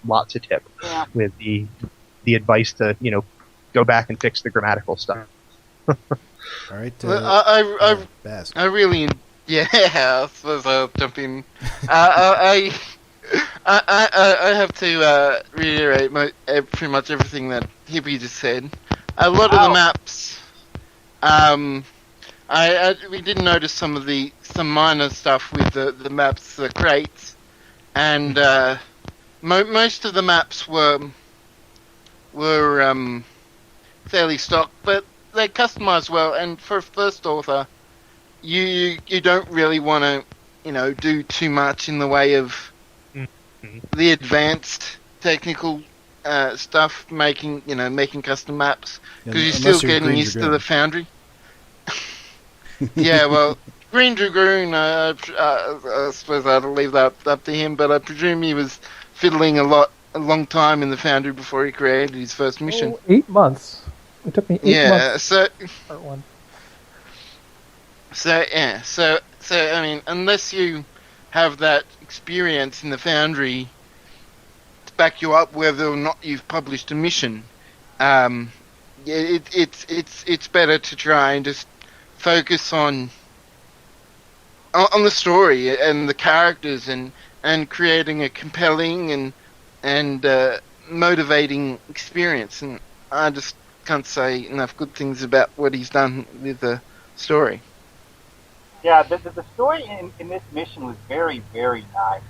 lots of tip with the advice to, go back and fix the grammatical stuff. All right. Baz. I really, I suppose I'll jump in. I have to reiterate pretty much everything that Hippie just said. A lot of the maps We did notice some minor stuff with the maps, the crates, and most of the maps were fairly stock, but they customized well. And for a first author, you don't really want to do too much in the way of the advanced technical stuff, making custom maps, because you're still getting used to the Foundry. Yeah, well, Green Dragoon, I suppose I'd leave that up to him, but I presume he was fiddling a long time in the Foundry before he created his first mission. 8 months. It took me 8 months. Part one. So I mean, unless you have that experience in the Foundry to back you up, whether or not you've published a mission, it's better to try and just focus on the story and the characters and creating a compelling and motivating experience. And I just can't say enough good things about what he's done with the story. Yeah, the story in this mission was very, very nice.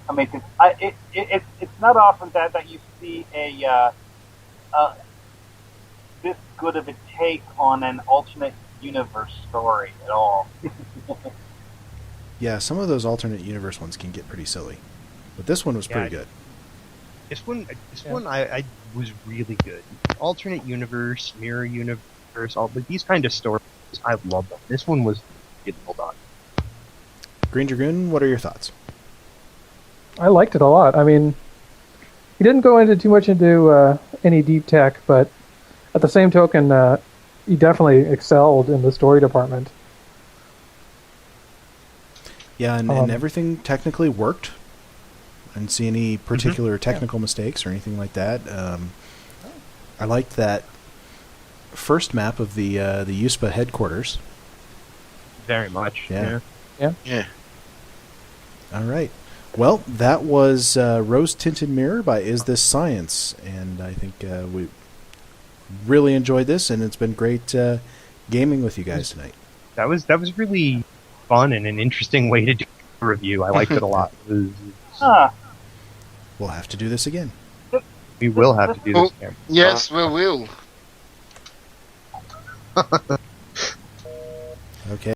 I mean, it's not often that you see this good of a take on an alternate universe story at all. Yeah, some of those alternate universe ones can get pretty silly, but this one was pretty good. This one I was really good. Alternate universe, mirror universe, these kind of stories, I love them. This one was well done. Green Dragoon, what are your thoughts? I liked it a lot. I mean, he didn't go into too much into any deep tech, but at the same token, he definitely excelled in the story department. Yeah, and everything technically worked. I didn't see any particular technical mistakes or anything like that. I liked that first map of the USPA headquarters. Very much. Yeah. All right. Well, that was Rose Tinted Mirror by isthisscience, and I think we really enjoyed this, and it's been great gaming with you guys tonight. That was really fun and an interesting way to do a review. I liked it a lot. We'll have to do this again. We will have to do this again. Yes, we will.